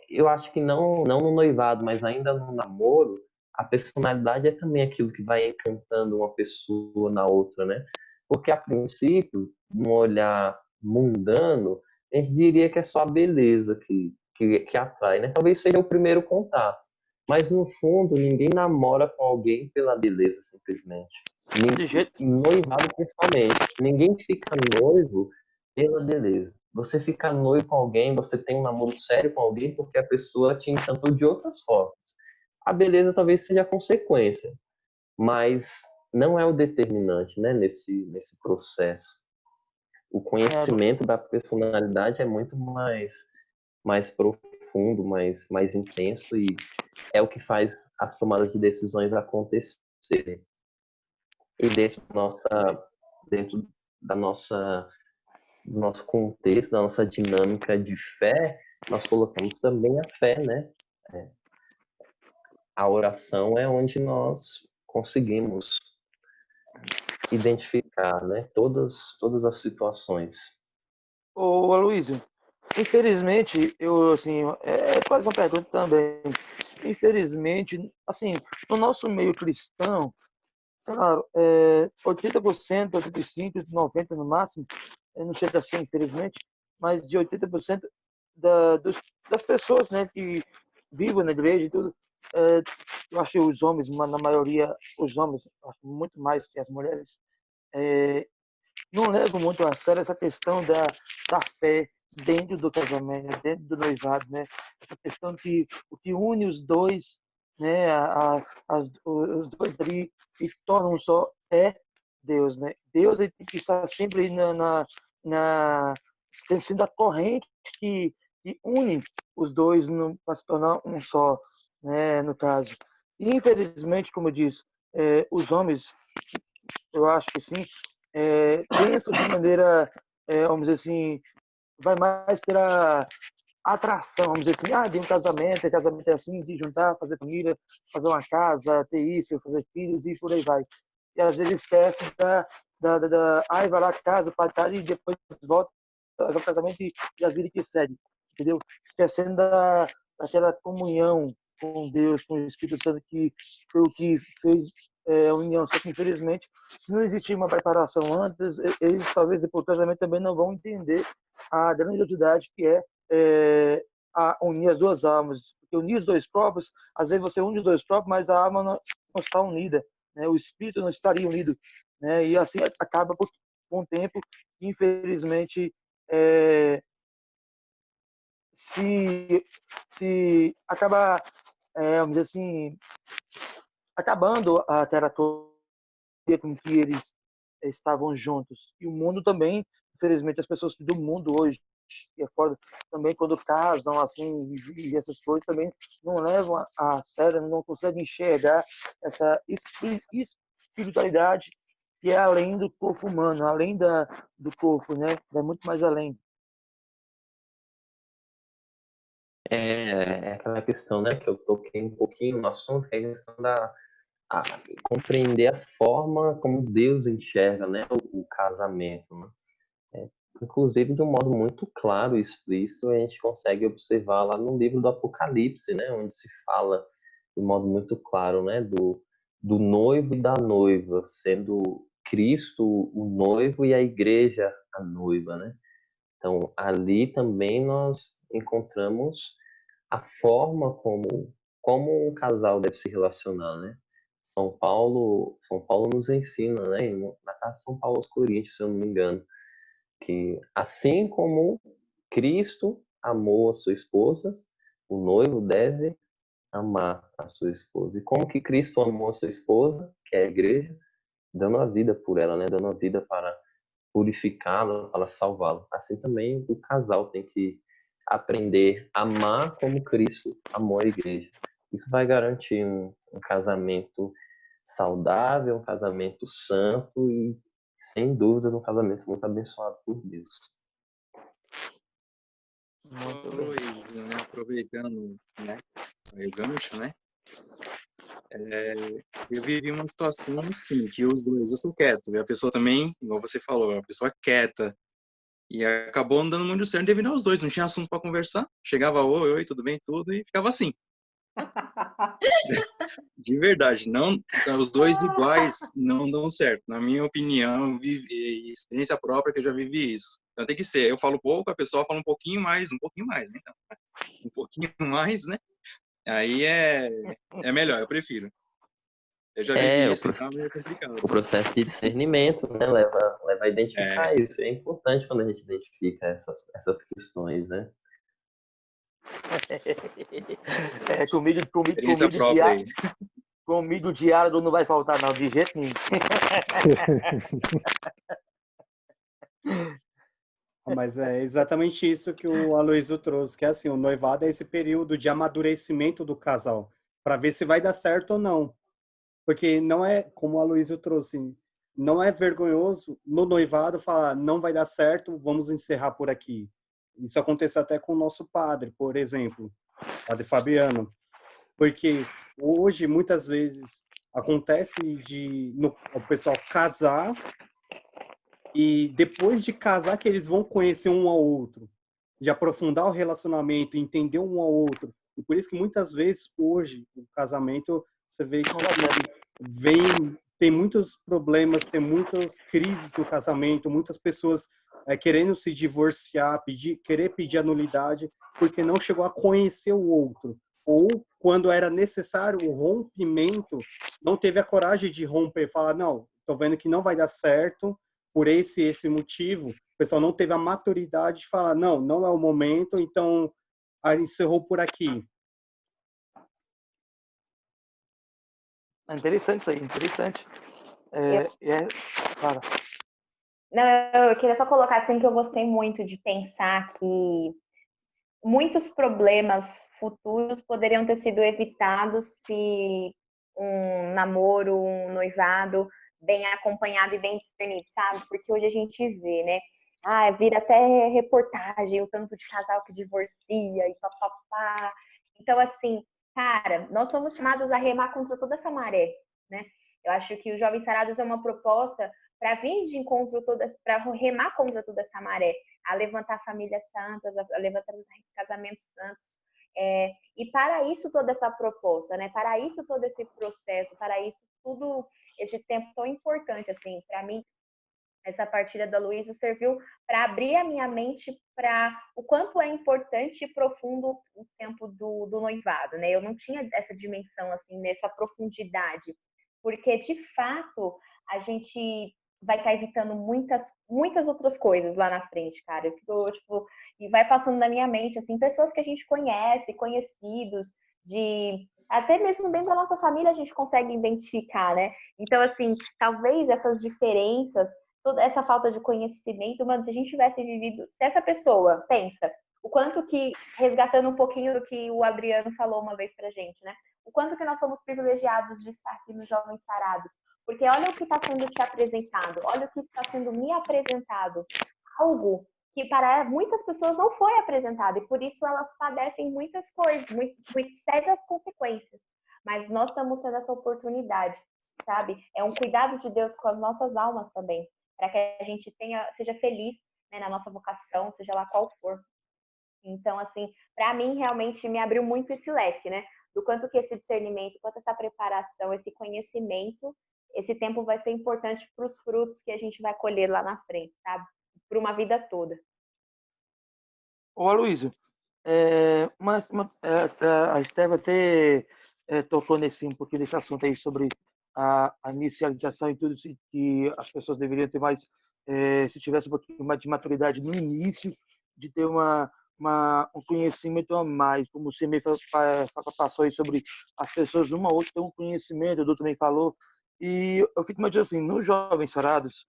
eu acho que não no noivado, mas ainda no namoro, a personalidade é também aquilo que vai encantando uma pessoa na outra, né? Porque a princípio, num olhar mundano, a gente diria que é só a beleza que atrai, né? Talvez seja o primeiro contato. Mas no fundo, ninguém namora com alguém pela beleza, simplesmente. De jeito. Noivado principalmente. Ninguém fica noivo pela beleza. Você fica noivo com alguém, você tem um namoro sério com alguém porque a pessoa te encantou de outras formas. A beleza talvez seja a consequência, mas não é o determinante, né, nesse processo. O conhecimento da personalidade é muito mais profundo, mais intenso e é o que faz as tomadas de decisões acontecerem. E dentro da nossa, do nosso contexto, da nossa dinâmica de fé, nós colocamos também a fé, né? A oração é onde nós conseguimos identificar, né, todas as situações. Ô, Aloysio, infelizmente, eu, assim, é quase uma pergunta também. Infelizmente, assim, no nosso meio cristão, claro, 80%, 85%, 90% no máximo, não chega assim, infelizmente, mas de 80% das pessoas, né, que vivem na igreja e tudo, eu acho que os homens, na maioria, os homens, acho muito mais que as mulheres, não levam muito a sério essa questão da fé dentro do casamento, dentro do noivado, né? Essa questão que o que une os dois, né? Os dois ali e tornam um só é Deus, né? Deus ele tem que estar sempre na sendo a corrente que une os dois para se tornar um só, né? No caso. E, infelizmente, como eu disse, os homens, eu acho que sim, pensam de maneira, vamos dizer assim, vai mais pela atração, vamos dizer assim, de um casamento é assim, de juntar, fazer família, fazer uma casa, ter isso, fazer filhos e por aí vai. E às vezes esquece vai lá casa, pai tá, e depois volta ao casamento e a vida que segue, entendeu? Esquecendo daquela comunhão com Deus, com o Espírito Santo, que foi o que fez a união. Só que, infelizmente, se não existir uma preparação antes, eles talvez depois do casamento também não vão entender a grandiosidade que a unir as duas almas. Porque unir os dois corpos, às vezes você une os dois corpos, mas a alma não está unida, né? O espírito não estaria unido, né? E assim acaba com o tempo, infelizmente, se acaba, vamos dizer assim, acabando a terapia com que eles estavam juntos. E o mundo também, infelizmente, as pessoas do mundo hoje, que é fora, também quando casam, assim, e essas coisas também não levam a sério, não conseguem enxergar essa espiritualidade que é além do corpo humano, além do corpo, né? Vai muito mais além. É aquela questão, né, que eu toquei um pouquinho no assunto, que é a questão a compreender a forma como Deus enxerga, né, o casamento, né? inclusive de um modo muito claro e explícito, a gente consegue observar lá no livro do Apocalipse, né, onde se fala de modo muito claro, né, do noivo e da noiva, sendo Cristo o noivo e a igreja a noiva, né? Então, ali também nós encontramos a forma como um casal deve se relacionar, né? São Paulo nos ensina, né? Na carta de São Paulo aos Coríntios, se eu não me engano, que assim como Cristo amou a sua esposa, o noivo deve amar a sua esposa. E como que Cristo amou a sua esposa, que é a igreja, dando a vida por ela, né? Dando a vida para purificá-la, para salvá-la. Assim também o casal tem que aprender a amar como Cristo amou a igreja. Isso vai garantir um casamento saudável, um casamento santo e, sem dúvidas, um casamento muito abençoado por Deus. Muito Ô, bem. Luiz, né, aproveitando, né, o gancho, né, eu vivi uma situação assim, que os dois, eu sou quieto, e a pessoa também, igual você falou, a pessoa quieta, e acabou não dando muito certo devido aos dois, não tinha assunto para conversar, chegava, oi, oi, tudo bem, tudo, e ficava assim. De verdade, não, os dois iguais não dão certo. Na minha opinião, experiência própria que eu já vivi isso. Então tem que ser, eu falo pouco, a pessoa fala um pouquinho mais, né? Então, um pouquinho mais, né? Aí é melhor, eu prefiro. Eu já vivi O, isso, então é meio complicado. o processo de discernimento, né, leva a identificar isso. É importante quando a gente identifica essas questões, né? Experiência própria aí. Comigo diário não vai faltar, não, de jeito nenhum. Mas é exatamente isso que o Aloysio trouxe, que é assim, o noivado é esse período de amadurecimento do casal, para ver se vai dar certo ou não. Porque não é, como o Aloysio trouxe, não é vergonhoso no noivado falar, não vai dar certo, vamos encerrar por aqui. Isso acontece até com o nosso padre, por exemplo, padre Fabiano. Porque hoje, muitas vezes, acontece o pessoal casar e depois de casar que eles vão conhecer um ao outro, de aprofundar o relacionamento, entender um ao outro. E por isso que muitas vezes hoje o casamento você vê que tem muitos problemas, tem muitas crises no casamento, muitas pessoas querendo se divorciar, querer pedir a nulidade porque não chegou a conhecer o outro, ou quando era necessário o rompimento, não teve a coragem de romper, falar não, tô vendo que não vai dar certo por esse motivo, o pessoal não teve a maturidade de falar, não é o momento, então encerrou por aqui. É interessante isso aí, interessante. Claro. Não, eu queria só colocar assim que eu gostei muito de pensar que muitos problemas futuros poderiam ter sido evitados se um namoro, um noivado bem acompanhado e bem discernido, sabe? Porque hoje a gente vê, né? Vira até reportagem, o tanto de casal que divorcia e papapá. Então, assim, cara, nós somos chamados a remar contra toda essa maré, né? Eu acho que o Jovens Sarados é uma proposta para vir de encontro para remar contra toda essa maré, a levantar famílias santas, a levantar casamentos santos. E para isso toda essa proposta, né? Para isso todo esse processo, para isso tudo esse tempo tão importante, assim, para mim, essa partilha da Luísa serviu para abrir a minha mente para o quanto é importante e profundo o tempo do noivado, né? Eu não tinha essa dimensão, assim, nessa profundidade, porque, de fato, a gente vai estar evitando muitas outras coisas lá na frente, cara. Eu fico, tipo, e vai passando na minha mente, assim, pessoas que a gente conhece, conhecidos, até mesmo dentro da nossa família a gente consegue identificar, né? Então, assim, talvez essas diferenças, toda essa falta de conhecimento, mano, se a gente tivesse vivido, se essa pessoa, pensa, o quanto que, resgatando um pouquinho do que o Adriano falou uma vez pra gente, né? O quanto que nós somos privilegiados de estar aqui nos Jovens Sarados. Porque olha o que está sendo te apresentado, olha o que está sendo me apresentado. Algo que para muitas pessoas não foi apresentado, e por isso elas padecem muitas coisas, muito sérias consequências. Mas nós estamos tendo essa oportunidade, sabe? É um cuidado de Deus com as nossas almas também, para que a gente seja feliz né, na nossa vocação, seja lá qual for. Então, assim, para mim, realmente me abriu muito esse leque, né? Do quanto que esse discernimento, quanto essa preparação, esse conhecimento, esse tempo vai ser importante para os frutos que a gente vai colher lá na frente, sabe? Por uma vida toda. Ô, Aloysio, a Esteva até tocou um pouquinho desse assunto aí sobre a inicialização e tudo, que as pessoas deveriam ter mais, se tivesse um pouquinho mais de maturidade no início, de ter um conhecimento a mais, como você me passou aí sobre as pessoas, uma ou outra ter um conhecimento, o Edu também falou, e eu fico imaginando assim, nos Jovens Sarados,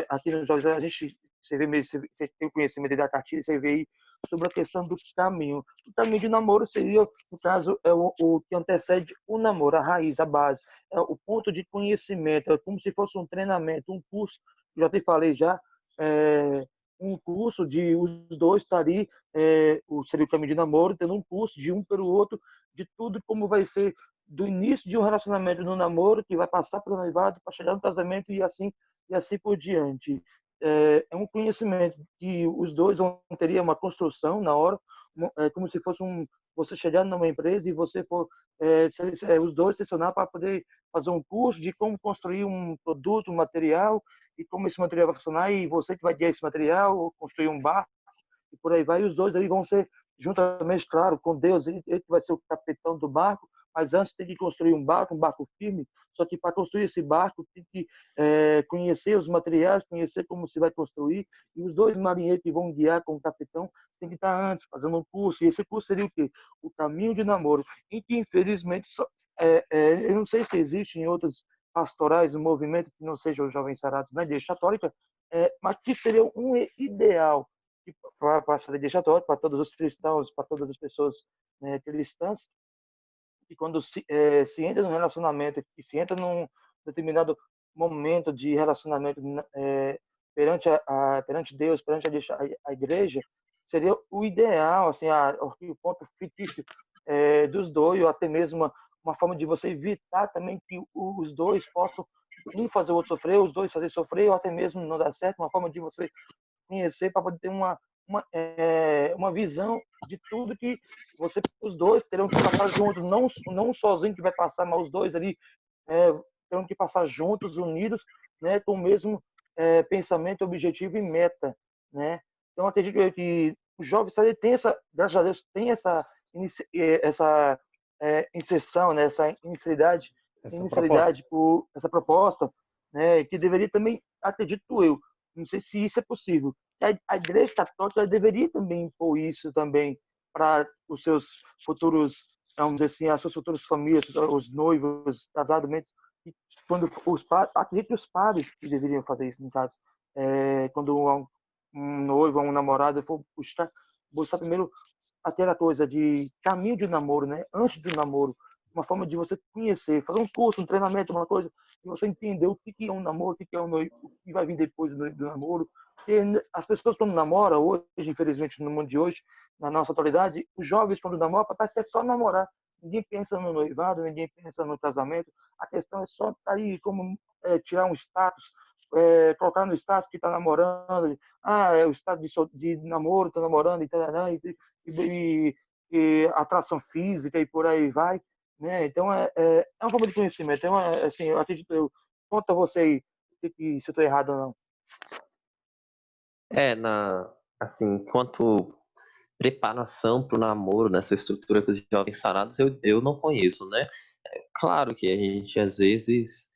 aqui nos Jovens Sarados, a gente, você vê mesmo, você tem o conhecimento da cartilha, você vê aí sobre a questão do caminho. O caminho de namoro seria, no caso, o que antecede o namoro, a raiz, a base, é o ponto de conhecimento, é como se fosse um treinamento, um curso, já te falei já, um curso de os dois estar ali, seria o caminho de namoro, tendo um curso de um pelo outro, de tudo como vai ser do início de um relacionamento no namoro, que vai passar pelo noivado, para chegar no casamento e assim por diante. É um conhecimento que os dois vão ter uma construção na hora, como se fosse você chegar numa empresa e você for os dois selecionar para poder fazer um curso de como construir um produto, um material e como esse material vai funcionar e você que vai guiar esse material, ou construir um barco e por aí vai. E os dois aí vão ser juntamente, claro, com Deus, ele que vai ser o capitão do barco, mas antes tem que construir um barco firme. Só que para construir esse barco tem que conhecer os materiais, conhecer como se vai construir, e os dois marinheiros que vão guiar com o capitão tem que estar antes fazendo um curso. E esse curso seria o quê? O caminho de namoro, em que infelizmente eu não sei se existe em outras pastorais um movimento que não seja os Jovens Sarados na Igreja Católica, mas que seria um ideal para a Igreja Católica, para todos os cristãos, para todas as pessoas cristãs, que quando se entra num relacionamento, que se entra num determinado momento de relacionamento perante Deus, perante a igreja, seria o ideal, assim, o ponto fictício dos dois, ou até mesmo uma forma de você evitar também que os dois possam um fazer o outro sofrer, os dois fazer sofrer, ou até mesmo não dar certo, uma forma de você conhecer para poder ter uma visão de tudo que os dois terão que passar juntos, não sozinho que vai passar, mas os dois ali terão que passar juntos, unidos, né, com o mesmo pensamento, objetivo e meta, né? Então acredito que o jovem tem graças a Deus, tem essa inserção, né, essa inicialidade, essa proposta, né, que deveria também, acredito eu, não sei se isso é possível, a Igreja Católica deveria também impor isso também para os seus futuros, vamos dizer assim, as suas futuras famílias, os noivos, casados, quando acredito que os padres que deveriam fazer isso, no caso, quando um noivo, um namorado for buscar primeiro aquela coisa de caminho de namoro, né? Antes do namoro, uma forma de você conhecer, fazer um curso, um treinamento, uma coisa, e você entender o que é um namoro, o que é um noivo, o que vai vir depois do namoro. Porque as pessoas quando namoram hoje, infelizmente no mundo de hoje, na nossa atualidade, os jovens quando namoram, parece que é só namorar. Ninguém pensa no noivado, ninguém pensa no casamento. A questão é só aí como tirar um status, colocar no status que está namorando, é o status de namoro, está namorando e atração física e por aí vai, né? Então é uma forma de conhecimento. Assim, eu acredito, conta você aí se eu estou errado ou não. Assim, enquanto preparação para o namoro, nessa estrutura que os Jovens Sarados, eu não conheço, né? Claro que a gente, às vezes,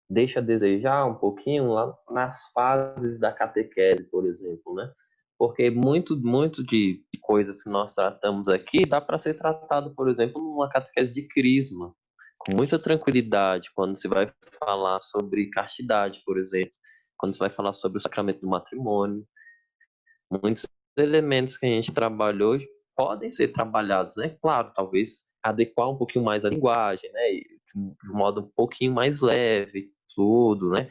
deixa a desejar um pouquinho lá nas fases da catequese, por exemplo, né? Porque muito de coisas que nós tratamos aqui dá para ser tratado, por exemplo, numa catequese de crisma, com muita tranquilidade, quando se vai falar sobre castidade, por exemplo, quando se vai falar sobre o sacramento do matrimônio. Muitos elementos que a gente trabalhou podem ser trabalhados, né? Claro, talvez adequar um pouquinho mais a linguagem, né? De um modo um pouquinho mais leve, tudo, né?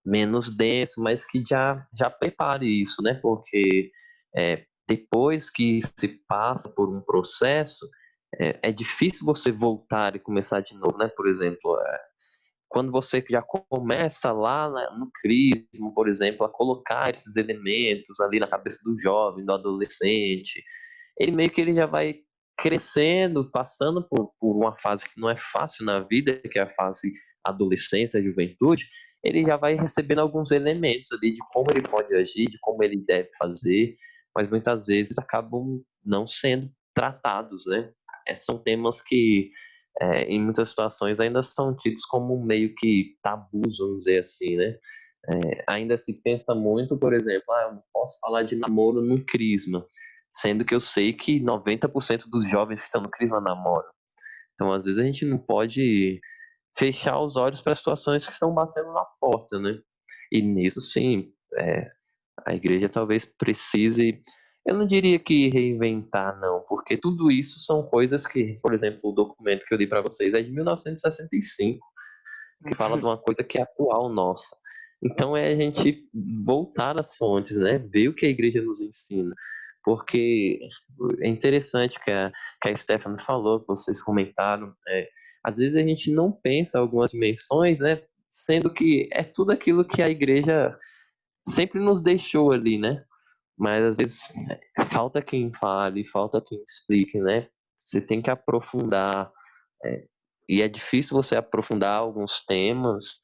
Menos denso, mas que já prepare isso, né? Porque depois que se passa por um processo, é difícil você voltar e começar de novo, né? Por exemplo, quando você já começa lá no crisma, por exemplo, a colocar esses elementos ali na cabeça do jovem, do adolescente, ele já vai crescendo, passando por uma fase que não é fácil na vida, que é a fase adolescência, juventude, ele já vai recebendo alguns elementos ali de como ele pode agir, de como ele deve fazer, mas muitas vezes acabam não sendo tratados, né? São temas que em muitas situações ainda são tidos como meio que tabus, vamos dizer assim, né? Ainda se pensa muito, por exemplo, eu não posso falar de namoro no crisma, sendo que eu sei que 90% dos jovens que estão no crisma namoram. Então, às vezes, a gente não pode fechar os olhos para situações que estão batendo na porta, né? E nisso, sim, a igreja talvez precise, eu não diria que reinventar, não, porque tudo isso são coisas que, por exemplo, o documento que eu li para vocês é de 1965, que fala de uma coisa que é atual nossa. Então é a gente voltar às fontes, né? Ver o que a igreja nos ensina. Porque é interessante que a Stephanie falou, que vocês comentaram. Às vezes a gente não pensa algumas dimensões, né? Sendo que é tudo aquilo que a igreja sempre nos deixou ali, né? Mas às vezes falta quem fale, falta quem explique, né? Você tem que aprofundar. E é difícil você aprofundar alguns temas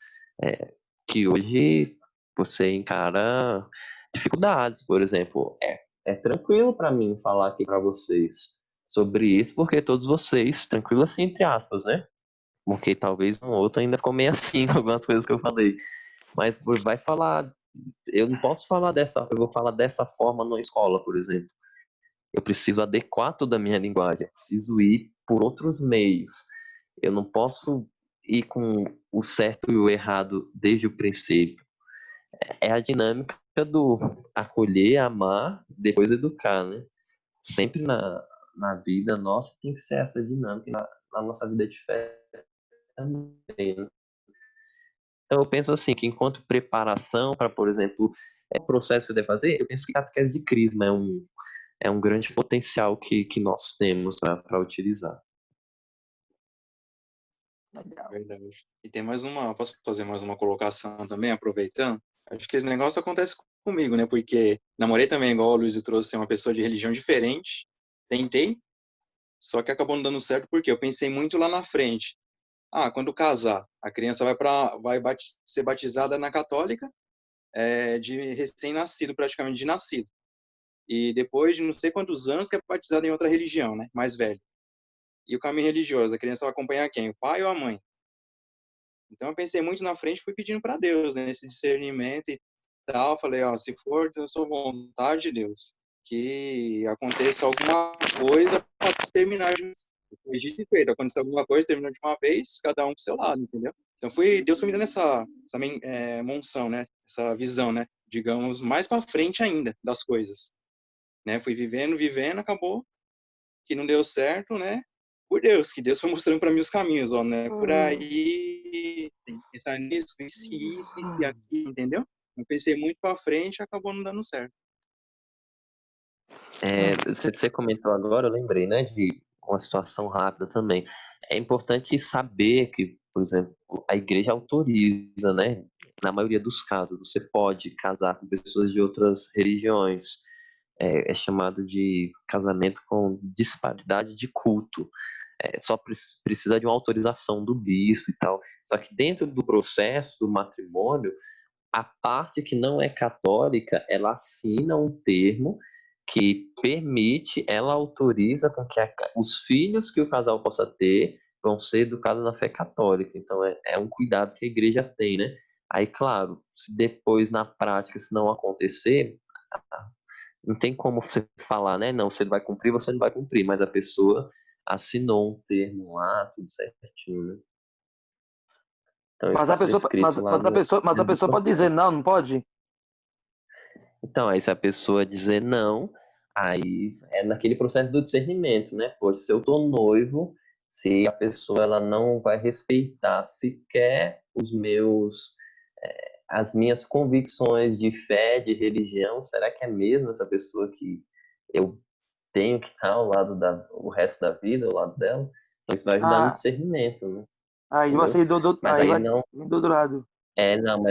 que hoje você encara dificuldades, por exemplo. É tranquilo para mim falar aqui para vocês sobre isso, porque todos vocês, tranquilo assim, entre aspas, né? Porque talvez um outro ainda ficou meio assim com algumas coisas que eu falei. Mas vai falar, eu não posso falar eu vou falar dessa forma na escola, por exemplo. Eu preciso adequar toda a minha linguagem, eu preciso ir por outros meios. Eu não posso ir com o certo e o errado desde o princípio. É a dinâmica do acolher, amar, depois educar, né? Sempre na vida nossa tem que ser essa dinâmica, na nossa vida de fé também, né? Então eu penso assim, que enquanto preparação para, por exemplo, o processo que você deve fazer, eu penso que a catequese de crisma é um grande potencial que nós temos para utilizar. Verdade. E tem mais uma, posso fazer mais uma colocação também, aproveitando? Acho que esse negócio acontece comigo, né? Porque namorei também, igual o Luiz trouxe, uma pessoa de religião diferente. Tentei, só que acabou não dando certo porque eu pensei muito lá na frente. Quando casar, a criança ser batizada na católica, de recém-nascido, praticamente de nascido. E depois de não sei quantos anos que é batizada em outra religião, né? Mais velho. E o caminho religioso, a criança vai acompanhar quem? O pai ou a mãe? Então eu pensei muito na frente, fui pedindo para Deus, né, esse discernimento e tal. Falei, se for da sua vontade, Deus, que aconteça alguma coisa para terminar de depois de feito. Aconteceu alguma coisa, terminou de uma vez, cada um pro seu lado, entendeu? Então Deus foi me dando essa monção, né, essa visão, né, digamos, mais para frente ainda das coisas, né? Fui vivendo, acabou que não deu certo, né? Por Deus, que Deus foi mostrando para mim os caminhos, né? Por aí, tem que pensar nisso, isso, aqui, entendeu? Eu pensei muito para frente e acabou não dando certo. Você comentou agora, eu lembrei, né, de uma situação rápida também. É importante saber que, por exemplo, a igreja autoriza, né? Na maioria dos casos, você pode casar com pessoas de outras religiões. É chamado de casamento com disparidade de culto. Só precisa de uma autorização do bispo e tal. Só que dentro do processo do matrimônio, a parte que não é católica, ela assina um termo que permite, ela autoriza com que os filhos que o casal possa ter vão ser educados na fé católica. Então é um cuidado que a igreja tem, né? Aí, claro, se depois na prática se não acontecer, não tem como você falar, né? Não, você vai cumprir, você não vai cumprir, mas a pessoa assinou um termo lá, tudo certinho, né? Então isso Mas a está pessoa, prescrito lá mas a pessoa pode dizer não, não pode? Então, aí se a pessoa dizer não, aí é naquele processo do discernimento, né? Pode ser eu tô noivo, se a pessoa ela não vai respeitar sequer as minhas convicções de fé, de religião, será que é mesmo essa pessoa que eu tenho que estar ao lado o resto da vida, ao lado dela? Então isso vai ajudar no Ah, discernimento, né? Aí vai entendeu? ser Mas aí aí vai não, vir do outro lado. não,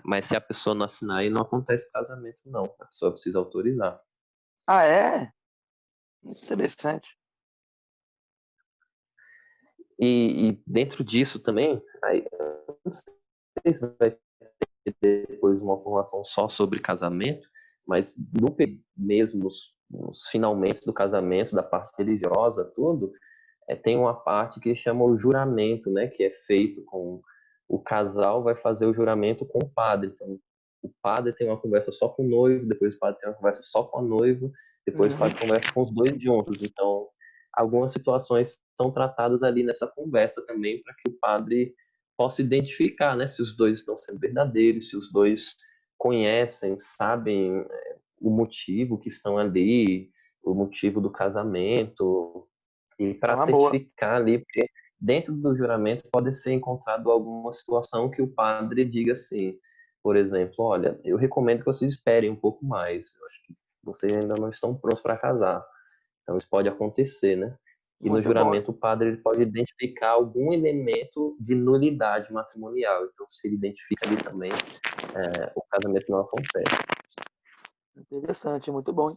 mas se a pessoa não assinar, aí não acontece casamento, não. A pessoa precisa autorizar. Ah, é? Interessante. E dentro disso também, aí, eu não sei se vai ter depois uma formação só sobre casamento, mas mesmo nos finalmente do casamento, da parte religiosa, tudo, tem uma parte que chama o juramento, né, que é feito com o casal vai fazer o juramento com o padre. Então, o padre tem uma conversa só com o noivo, depois o padre tem uma conversa só com a noiva, depois o padre conversa com os dois juntos. Então, algumas situações são tratadas ali nessa conversa também, para que o padre possa identificar, né, se os dois estão sendo verdadeiros, se os dois conhecem, sabem o motivo que estão ali, o motivo do casamento, e É para uma boa. certificar ali, porque dentro do juramento pode ser encontrado alguma situação que o padre diga assim, por exemplo, olha, eu recomendo que vocês esperem um pouco mais, eu acho que vocês ainda não estão prontos para casar. Então isso pode acontecer, né? E no Muito bom. juramento o padre ele pode identificar algum elemento de nulidade matrimonial. Então se ele identifica ali também, o casamento não acontece. Interessante, muito bom.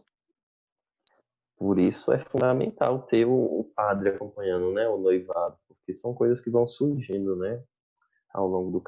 Por isso é fundamental ter o padre acompanhando, né, o noivado, porque são coisas que vão surgindo, né, ao longo do